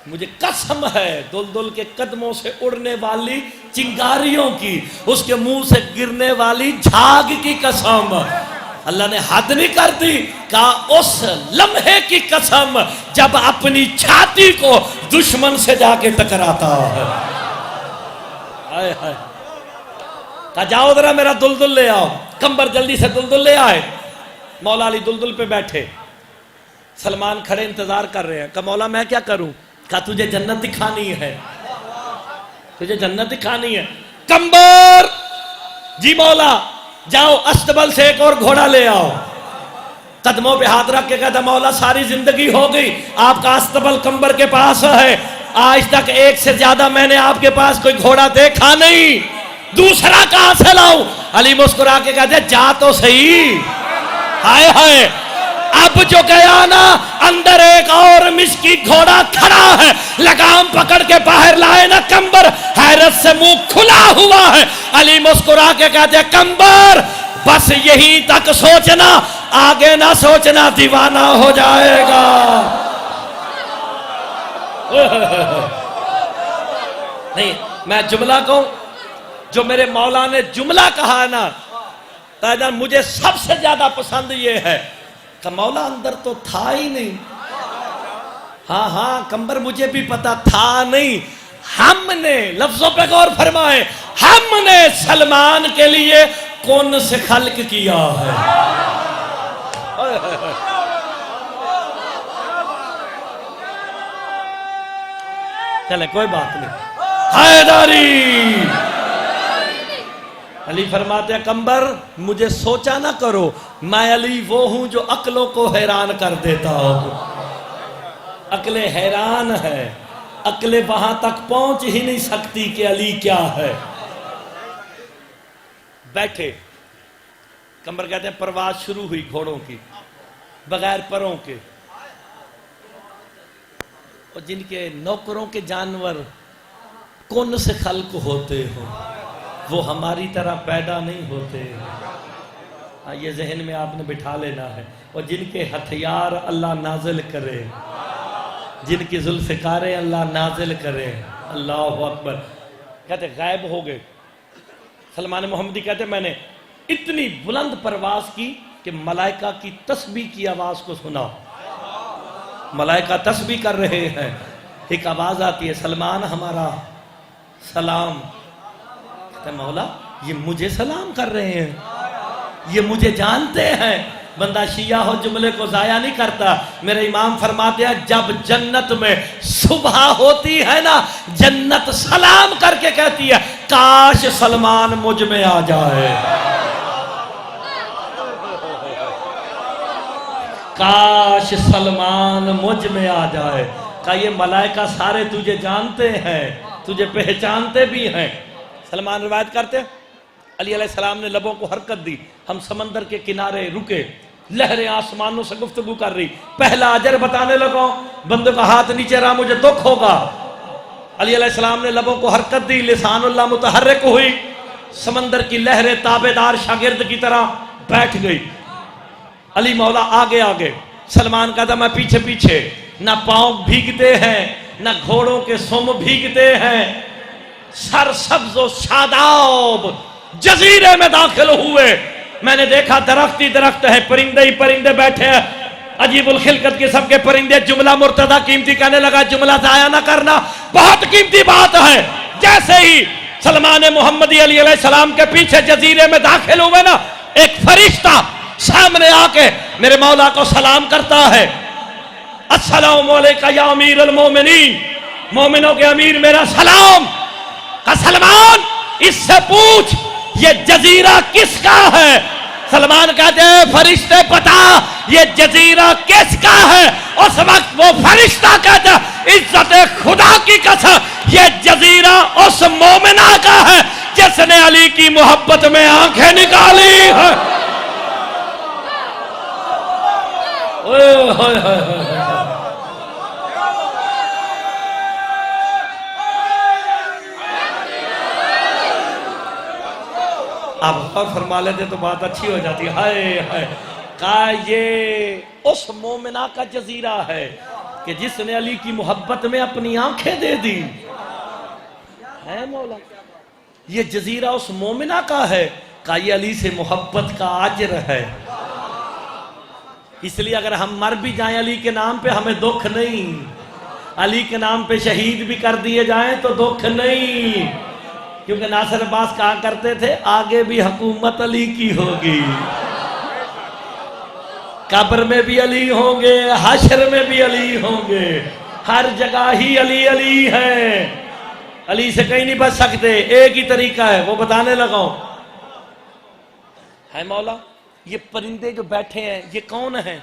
मुझे कसम है दुलदुल के कदमों से उड़ने वाली चिंगारियों की, उसके मुंह से गिरने वाली झाग की कसम। अल्लाह ने हद नहीं कर दी, कहा उस लम्हे की कसम जब अपनी छाती को दुश्मन से जाके टकराता है। हाय हाय, कहा जाओ जरा मेरा दुलदुल ले आओ। कंबर जल्दी से दुलदुल ले आए। मौला अली दुलदुल पे बैठे, सलमान खड़े इंतजार कर रहे हैं। कहा मौला मैं क्या करूं? कहा तुझे जन्नत दिखानी है, तुझे जन्नत दिखानी है। कंबर, जी मौला, जाओ अस्तबल से एक और घोड़ा ले आओ। कदमों पे हाथ रख के कहता मौला सारी जिंदगी हो गई, आपका अस्तबल कंबर के पास है, आज तक एक से ज्यादा मैंने आपके पास कोई घोड़ा देखा नहीं, दूसरा कहां से लाऊं? अली मुस्कुरा के कहते जा तो सही। हाय हाय, अब जो गया ना, अंदर एक और मिस्की घोड़ा खड़ा है, लगाम पकड़ के बाहर लाए ना कंबर, हैरत से मुंह खुला हुआ है। अली मुस्कुरा के कहते कंबर बस यही तक सोचना, आगे ना सोचना, दीवाना हो जाएगा। नहीं, मैं जुमला कहूं, जो मेरे मौला ने जुमला कहा ना, ताजा मुझे सबसे ज्यादा पसंद ये है कि मौला अंदर तो था ही नहीं। हाँ हाँ कंबर, मुझे भी पता था नहीं, हमने, लफ्जों पे गौर फरमाए, हमने सलमान के लिए कौन से खल्क किया है। चले कोई बात नहीं। हैदरी, अली फरमाते हैं कंबर मुझे सोचा ना करो, मैं अली वो हूं जो अक्लों को हैरान कर देता हूं। अक्लें हैरान है, अक्लें वहां तक पहुंच ही नहीं सकती कि अली क्या है। बैठे, कंबर कहते हैं परवाज शुरू हुई घोड़ों की, बगैर परों के, और जिनके नौकरों के जानवर कौन से खल्क होते हो, वो हमारी तरह पैदा नहीं होते। ये जहन में आपने बिठा लेना है। और जिनके हथियार अल्लाह नाजिल करे, जिनकी जुल्फ़िकारें अल्लाह नाजिल करे। अल्लाह अकबर। कहते गायब हो गए। सलमान मोहम्मदी कहते मैंने इतनी बुलंद परवाज की कि मलाइका की तस्बीह की आवाज को सुना। मलाइका तस्बीह कर रहे हैं, एक आवाज आती है, सलमान हमारा सलाम। कहते मौला ये मुझे सलाम कर रहे हैं, ये मुझे जानते हैं। बंदा शिया हो जुमले को जाया नहीं करता। मेरे इमाम फरमाते हैं जब जन्नत में सुबह होती है ना, जन्नत सलाम करके कहती है काश सलमान मुझ में आ जाए, काश सलमान मुझ में आ जाए। का ये मलाइका सारे तुझे जानते हैं, तुझे पहचानते भी हैं। सलमान रिवायत करते अली अलैहिस्सलाम ने लबों को हरकत दी, हम समंदर के किनारे रुके, लहरें आसमानों से गुफ्तगू कर रही। पहला अजर बताने लगा, बंदे का हाथ नीचे रहा मुझे दुख होगा। अली अलैहिस्सलाम ने लबों को हरकत दी, लिसानुल्लाह मुतहर्रिक हुई, समंदर की लहरें ताबेदार शागिर्द की तरह बैठ गई। अली मौला आगे आगे, सलमान कहता मैं पीछे पीछे। ना पांव भीगते हैं, ना घोड़ों के सुम भीगते हैं। सरसब्ज़ शादाब जजीरे में दाखिल हुए। मैंने देखा दरख्त ही दरख्त है, परिंदे ही परिंदे बैठे हैं, अजीबुल खिलकत के सबके परिंदे। जुमला मुर्तदा कीमती कहने लगा, जुमला जाया ना करना, बहुत कीमती बात है। जैसे ही सलमान मोहम्मदी अली अलैहिस्सलाम के पीछे जजीरे में दाखिल हुए ना, एक फरिश्ता सामने आके मेरे मौला को सलाम करता है। अस्सलामु अलैका या अमीरुल मोमिनीन, मोमिनों के अमीर मेरा सलाम। का सलमान इससे पूछ ये जजीरा किसका है? सलमान कहते हैं फरिश्ते पता ये जजीरा किसका है। उस वक्त वो फरिश्ता कहता है इज्जत खुदा की कसम ये जजीरा उस मोमिना का है जिसने अली की मोहब्बत में आंखें निकाली है। ओए होए होए अब और फरमा लेते तो बात अच्छी हो जाती। हाय हाय का ये उस मोमिना का जजीरा है कि जिसने अली की मोहब्बत में अपनी आंखें दे दी है मौला। ये जजीरा उस मोमिना का है का ये अली से मोहब्बत का अजर है। इसलिए अगर हम मर भी जाएं अली के नाम पे हमें दुख नहीं, अली के नाम पे शहीद भी कर दिए जाएं तो दुख नहीं, क्योंकि नासिर अब्बास कहा करते थे आगे भी हुकूमत अली की होगी, कब्र में भी अली होंगे, हश्र में भी अली होंगे, हर जगह ही अली अली है। अली से कहीं नहीं बच सकते, एक ही तरीका है वो बताने लगा है मौला। ये परिंदे जो बैठे हैं ये कौन है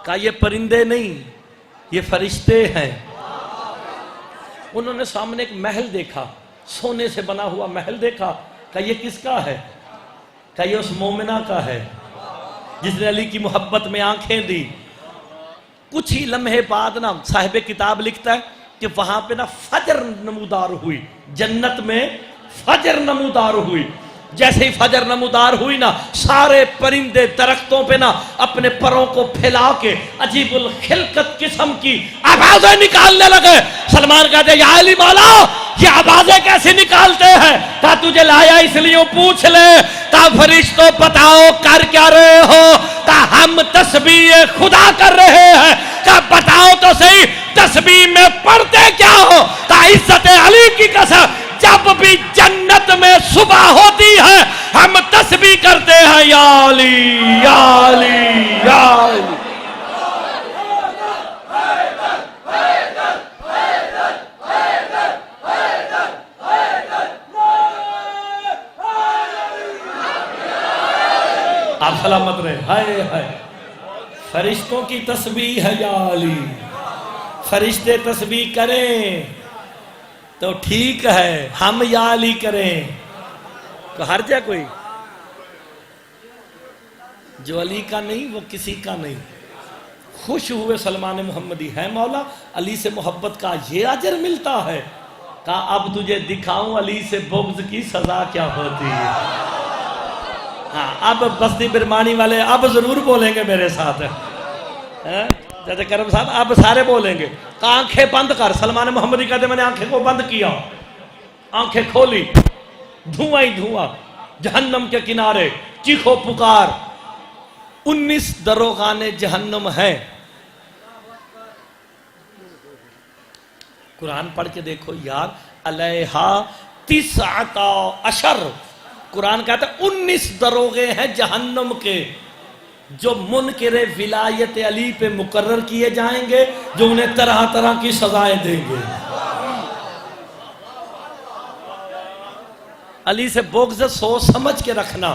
का ये परिंदे नहीं ये फरिश्ते हैं। उन्होंने सामने एक महल देखा, सोने से बना हुआ महल देखा, का ये किसका है का ये उस मोमिना का है जिसने अली की मोहब्बत में आंखें दी। कुछ ही लम्हे बाद ना साहिब किताब लिखता है कि वहां पे ना फजर नमूदार हुई, जन्नत में फजर नमूदार हुई। जैसे ही फजर नमूदार हुई ना सारे परिंदे दरख्तों पे ना अपने परों को फैला के अजीबुल खिलकत किस्म की आवाजें निकालने लगे। सलमान कहते या अली मौला ये आवाजें कैसे निकालते हैं? का तुझे लाया इसलिए पूछ ले। का फरिश्तों बताओ कर क्या रहे हो? का हम तस्बीह खुदा कर रहे हैं। का बताओ तो सही तस्बीह में पढ़ते क्या हो? का इज्जत अली की कसम जब भी जन्नत में सुबह होती है हम तस्बीह करते हैं या अली या अली या अली। आप सलामत रहे। हाय हाय फरिश्तों की तस्बीह है या अली। फरिश्ते तस्बीह करें तो ठीक है, हम या अली करें तो हर जा कोई जो अली का नहीं वो किसी का नहीं। खुश हुए सलमान मोहम्मदी है मौला अली से मोहब्बत का ये अजर मिलता है। का अब तुझे दिखाऊं अली से बुग़्ज़ की सजा क्या होती है। हाँ अब बस्ती बिरमानी वाले अब जरूर बोलेंगे मेरे साथ है? जैसे करम साहब अब सारे बोलेंगे। आंखें बंद कर। सलमान मोहम्मदी कहते मैंने आंखें को बंद किया, आंखें खोली, धुआं ही धुआं, जहन्नम के किनारे चीखो पुकार। 19 दरोगाने जहन्नम है। कुरान पढ़ के देखो यार, अलैहा तिसअता अशर। कुरान कहता है 19 दरोगे हैं जहन्नम के जो मुनकिरे विलायत अली पे मुकर्रर किए जाएंगे, जो उन्हें तरह तरह की सजाएं देंगे। अली से बुग़्ज़ सोच समझ के रखना।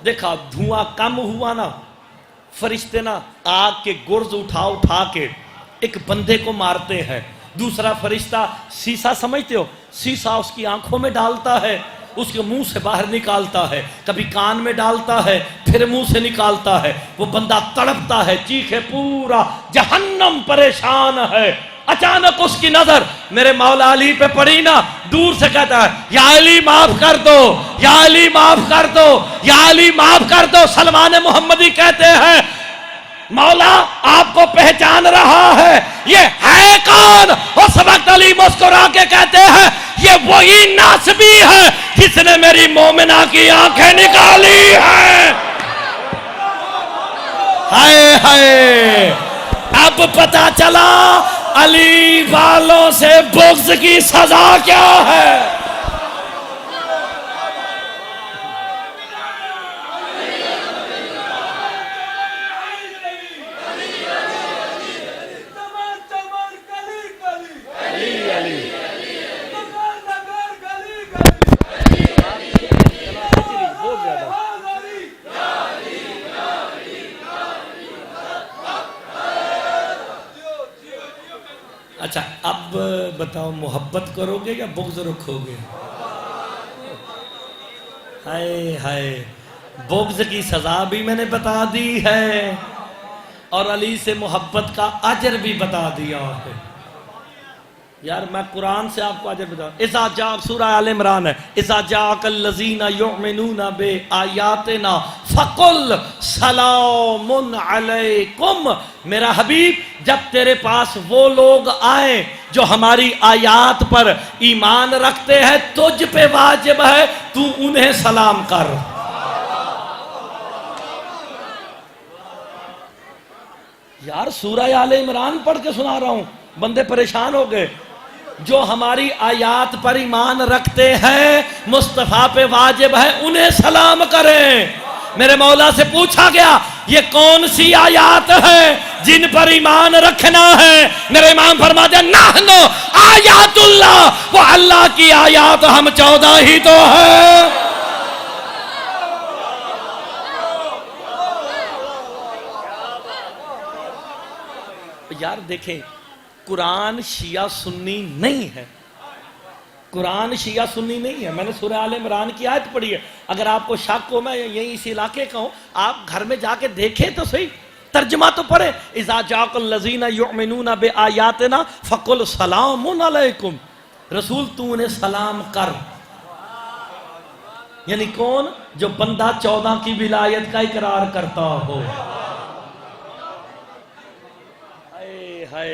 देखा धुआं कम हुआ ना, फरिश्ते ना आग के गुर्ज उठा उठा के एक बंदे को मारते हैं। दूसरा फरिश्ता शीशा समझते हो, शीशा उसकी आंखों में डालता है, उसके मुंह से बाहर निकालता है, कभी कान में डालता है, फिर मुंह से निकालता है। वो बंदा तड़पता है, चीखे पूरा जहन्नम परेशान है। अचानक उसकी नजर मेरे मौला अली पे पड़ी ना, दूर से कहता है या अली माफ कर दो, या अली माफ कर दो, या अली माफ कर दो। सलमान मोहम्मदी कहते हैं मौला आपको पहचान रहा है, ये है कौन? उस वक्त अली मुस्कुरा के कहते हैं ये वही नासबी है जिसने मेरी मोमिना की आंखें निकाली है। हाय हाय अब पता चला अली वालों से बुग़्ज़ की सजा क्या है। अब बताओ, मोहब्बत करोगे या बुग़्ज़ रखोगे? हाय हाय, बुग़्ज़ की सज़ा भी मैंने बता दी है और अली से मोहब्बत का अजर भी बता दिया है। यार मैं कुरान से आपको अजर बता, इज़ा जा, सूरह आल इमरान है, इज़ा जाअकल लज़ीना युमिनूना बि आयातिना फ़कुल सलामुन अलैकुम। मेरा हबीब, जब तेरे पास वो लोग आए जो हमारी आयात पर ईमान रखते हैं, तुझ पे वाजिब है तू उन्हें सलाम कर। यार सूरह आल इमरान पढ़ के सुना रहा हूं, बंदे परेशान हो गए। जो हमारी आयात पर ईमान रखते हैं, मुस्तफ़ा पे वाजिब है उन्हें सलाम करें। मेरे मौला से पूछा गया, ये कौन सी आयात है जिन पर ईमान रखना है? मेरे इमाम फरमा दे, नहनु आयातुल्लाह, वो अल्लाह की आयात हम 14 ही तो है। यार देखें, कुरान शिया सुन्नी नहीं है, कुरान शिया सुन्नी नहीं है। मैंने सूरह आल इमरान की आयत पढ़ी है। अगर आपको शक हो, मैं यही इस इलाके का हूं, आप घर में जाके देखें तो सही, तर्जुमा तो पढ़े। इज़ा जाअकल लज़ीना युमिनूना बि आयातिना फ़कुल सलामुन अलैकुम। रसूल तू उन्हें सलाम कर। यानी कौन? जो बंदा 14 की विलायत का इकरार करता हो। हाय,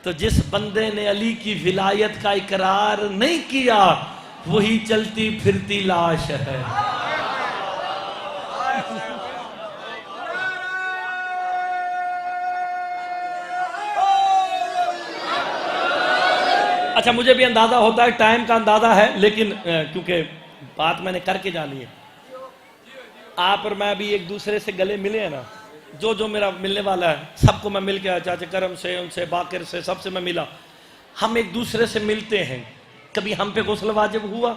तो जिस बंदे ने अली की विलायत का इकरार नहीं किया, वही चलती फिरती लाश है। अच्छा, मुझे भी अंदाजा होता है, टाइम का अंदाजा है, लेकिन क्योंकि बात मैंने करके जानी है। आप और मैं भी एक दूसरे से गले मिले हैं ना, जो जो मेरा मिलने वाला है सबको मैं मिल गया, चाचा करम से, उनसे, बाकिर से, सबसे मैं मिला। हम एक दूसरे से मिलते हैं, कभी हम पे गुस्ल वाजिब हुआ?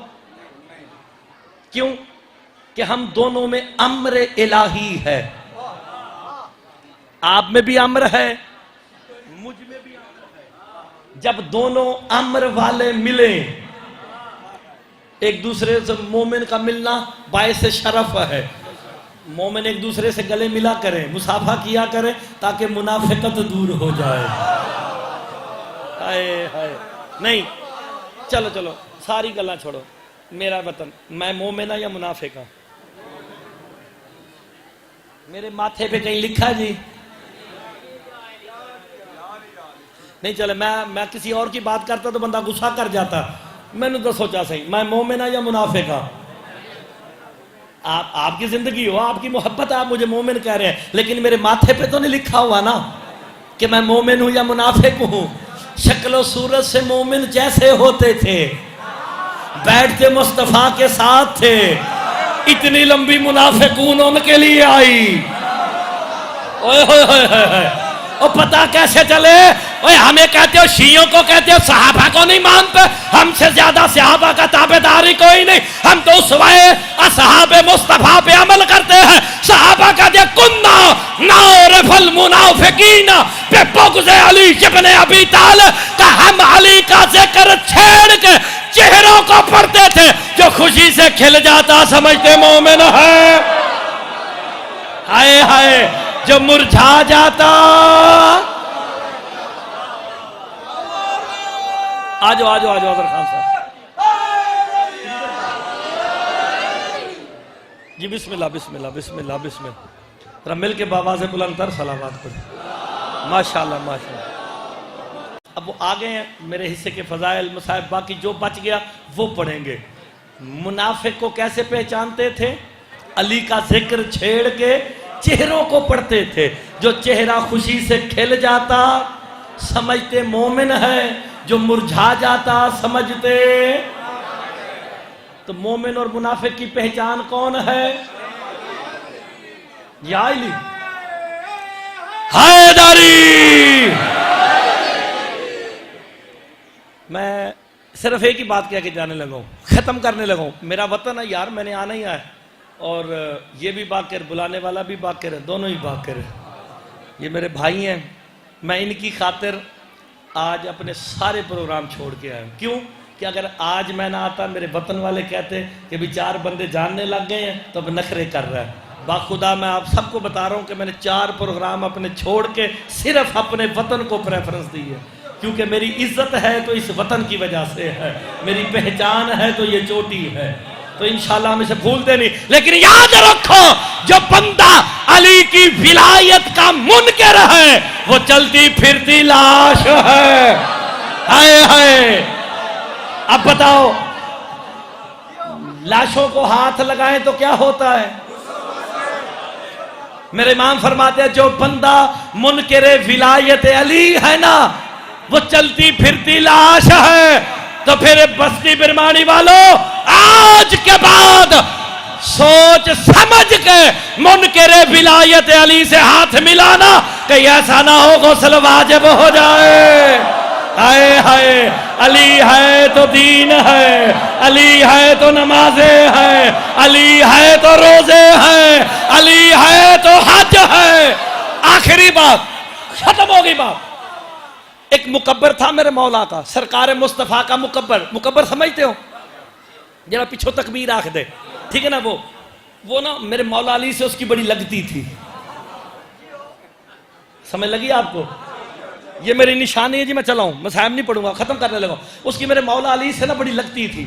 क्यों? कि हम दोनों में अम्र इलाही है। आप में भी अम्र है, मुझ में भी अम्र है। जब दोनों अम्र वाले मिले, एक दूसरे से मोमिन का मिलना बायस शरफ है। मोमिन एक दूसरे से गले मिला करें, मुसाफा किया करें, ताकि मुनाफिकत दूर हो जाए। हाय हाय, नहीं, चलो चलो सारी गल्लां छोड़ो। मेरा वतन, मैं मोमिन या मुनाफिक? मेरे माथे पे कहीं लिखा जी नहीं। चले, मैं किसी और की बात करता तो बंदा गुस्सा कर जाता। मैंने तो सोचा सही, मैं मोमिन या मुनाफिक? आपकी जिंदगी हो, आपकी मोहब्बत, आप मुझे मोमिन कह रहे हैं, लेकिन मेरे माथे पे तो नहीं लिखा हुआ ना कि मैं मोमिन हूं या मुनाफिक हूं। शक्ल सूरत से मोमिन जैसे होते थे, बैठते मुस्तफा के साथ थे, इतनी लंबी मुनाफिकून उनके लिए आई। ओए होए होए होए, और पता कैसे चले? ओए हमें कहते हो, शियों को कहते हो सहाबा को नहीं मानते, हमसे ज्यादा सहाबा का ताबेदारी कोई नहीं। हम तो उसवाए असहाबे मुस्तफा पे अमल करते हैं। सहाबा का दे कुन्ना नारफल मुनाफिकीना पे बुग़्ज़े अली इब्न अबी तालिब का, हम अली का जिक्र छेड़ के चेहरों को पढ़ते थे। जो खुशी से खिल जाता समझते मोमिन है। हाय हाय, जो मुरझा जाता। आजो आजो आजो अजर खान साहब जी, बिस्मिल्लाह बिस्मिल्लाह बिस्मिल्लाह बिस्मिल्लाह। जरा मिल के बाबा से बुलंदतर सलावत पढ़े। माशाल्लाह माशाल्लाह। अब वो आ गए हैं, मेरे हिस्से के फजाइल मसाइब, बाकी जो बच गया वो पढ़ेंगे। मुनाफिक को कैसे पहचानते थे? अली का जिक्र छेड़ के चेहरों को पढ़ते थे। जो चेहरा खुशी से खिल जाता समझते मोमिन है, जो मुरझा जाता समझते। तो मोमिन और मुनाफिक की पहचान कौन है? या अली हैदरी। मैं सिर्फ एक ही बात कह के जाने लगा हूं, खत्म करने लगा हूं। मेरा वतन है यार, मैंने आना ही आया, और ये भी बाकिर, बुलाने वाला भी बाकिर है, दोनों ही बाकिर है। ये मेरे भाई हैं, मैं इनकी खातिर आज अपने सारे प्रोग्राम छोड़ के आया हूं। क्यों? कि अगर आज मैं ना आता, मेरे वतन वाले कहते कि भी 4 बंदे जानने लग गए हैं तो अब नखरे कर रहा है। बाखुदा मैं आप सबको बता रहा हूं कि मैंने 4 प्रोग्राम अपने छोड़ के सिर्फ अपने वतन को प्रेफरेंस दी है, क्योंकि मेरी इज्जत है तो इस वतन की वजह से है, मेरी पहचान है तो ये चोटी है। तो इंशाल्लाह हम इसे भूलते नहीं। लेकिन याद रखो, जो बंदा अली की विलायत का मुनकर है वो चलती फिरती लाश है। हाय हाय। अब बताओ, लाशों को हाथ लगाएं तो क्या होता है? मेरे इमाम फरमाते हैं, जो बंदा मुनकरे विलायत अली है ना, वो चलती फिरती लाश है। तो फिर बस्ती बिरमानी वालों, आज के बाद सोच समझ के मुनकरे विलायत अली से हाथ मिलाना, कहीं ऐसा ना हो गौसल वाजिब हो जाए। हाय हाय। अली है तो दीन है, अली है तो नमाजें हैं, अली है तो रोजे हैं, अली है तो हज है। आखिरी बात, खत्म हो गई बात। एक मुकब्बर था मेरे मौला का, सरकार मुस्तफा का मुकब्बर। मुकब्बर समझते हो? जरा पीछो तकबीर आख दे, ठीक है ना? वो ना मेरे मौला अली से उसकी बड़ी लगती थी। समझ लगी आपको? ये मेरी निशानी है जी, मैं चलाऊं, मैं साहब नहीं पढ़ूंगा, खत्म करने लगा। उसकी मेरे मौला अली से ना बड़ी लगती थी।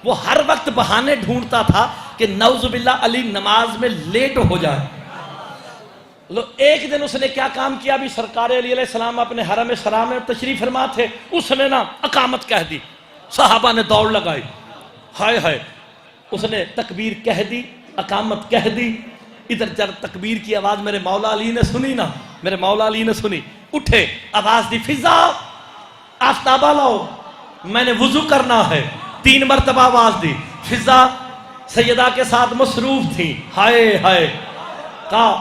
वो हर वक्त बहाने ढूंढता था कि नौजुबिल्ला अली नमाज में लेट हो जाए। लो, एक दिन उसने क्या काम किया, भी सरकार अली अलैहिस्सलाम अपने हरम शरा में तशरीफ फरमा थे, उसने ना अकामत कह दी। सहाबा ने दौड़ लगाई। हाय हाय। उसने तकबीर कह दी, अकामत कह दी। इधर जब तकबीर की आवाज मेरे मौला अली ने सुनी ना, मेरे मौला अली ने सुनी, उठे, आवाज दी, फिजा आफ्ताबा लाओ, मैंने वुजू करना है। 3 मरतबा आवाज दी। फिजा सैयदा के साथ मसरूफ थी। हाय हाय। कहा,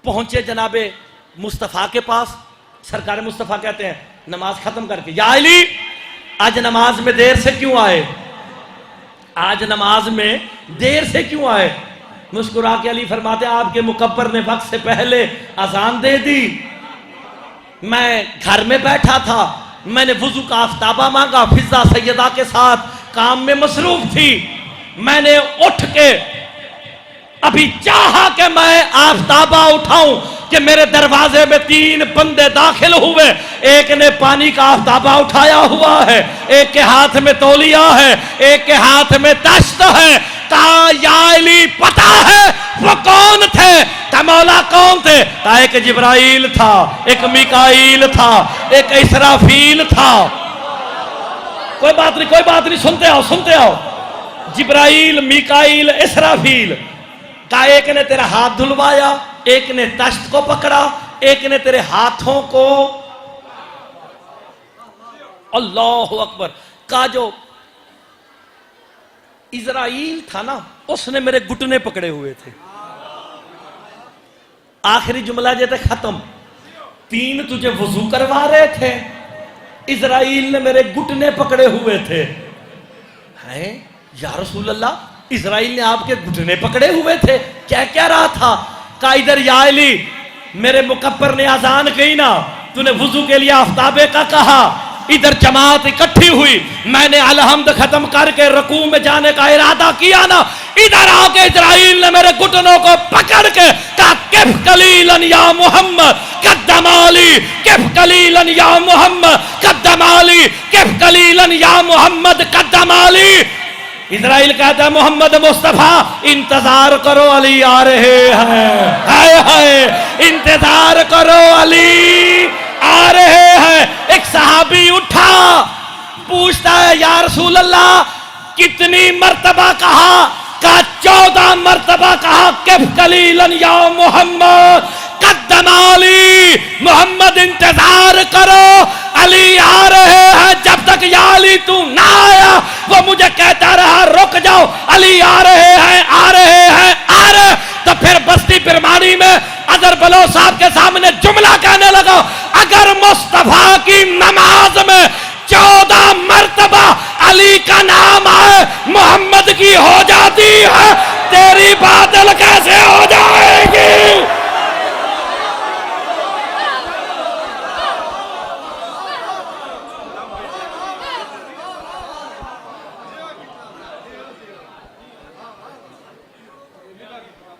पहुंचे जनाबे मुस्तफा के पास। सरकार मुस्तफा कहते हैं नमाज खत्म करके, या अली आज नमाज में देर से क्यों आए? आज नमाज में देर से क्यों आए? मुस्कुरा के अली फरमाते, आपके मुकब्बर ने वक्त से पहले अजान दे दी। मैं घर में बैठा था, मैंने वुजू का आफ्ताबा मांगा, फिजा सैयदा के साथ काम में मसरूफ थी। मैंने उठ के अभी चाहा कि मैं आफ्ताबा उठाऊं कि मेरे दरवाजे में 3 बंदे दाखिल हुए। एक ने पानी का आफ्ताबा उठाया हुआ है, एक के हाथ में तौलिया है, एक के हाथ में तश्त है। कहा, या अली पता है वो कौन थे? का मौला कौन थे? का एक जिब्राइल था, एक मिकाईल था, एक इसराफील था। कोई बात नहीं, कोई बात नहीं, सुनते आओ, सुनते आओ। जिब्राइल, मिकाईल, इसराफील। का एक ने तेरा हाथ धुलवाया, एक ने तश्त को पकड़ा, एक ने तेरे हाथों को, अल्लाह अकबर। का जो इजराइल था ना, उसने मेरे घुटने पकड़े हुए थे। आखिरी जुमला जैसे खत्म। 3 तुझे वजू करवा रहे थे, इजराइल ने मेरे घुटने पकड़े हुए थे। हैं या रसूल अल्लाह, इजराइल ने आपके घुटने पकड़े हुए थे, क्या कह रहा था? का इधर या अली, मेरे मुकब्बर ने अजान कही ना, तूने वुजू के लिए आफ्ताबे का कहा। इधर जमात इकट्ठी हुई, मैंने अलहम्द खत्म करके रकू में जाने का इरादा किया ना, इधर आके इजराइल ने मेरे घुटनों को पकड़ के कहा, किफ कलीलन या मोहम्मद कद्दम अली, किफ कलीलन या मोहम्मद कद्दम अली, किफ कलीलन या मोहम्मद कद्दम अली। इजराइल कहता है, मोहम्मद मुस्तफा इंतजार करो, अली आ रहे हैं। हाय हाय। इंतजार करो, अली आ रहे हैं। एक सहाबी उठा, पूछता है, या रसूल अल्लाह कितनी मर्तबा कहा? का 14 मर्तबा कहा, किफ कलीलन या मोहम्मद कद्दम अली। मोहम्मद इंतजार करो, अली आ रहे हैं। जब तक या अली तू ना आया, वो मुझे कहता रहा, रुक जाओ, अली आ रहे हैं, आ रहे हैं, आ रहे। तो फिर बस्ती बिरमानी में अजहर बलोच साहब के सामने जुमला कहने लगा, अगर मुस्तफा की नमाज में 14 मर्तबा अली का नाम आए, मोहम्मद की हो जाती है, तेरी बादल कैसे हो जाएगी?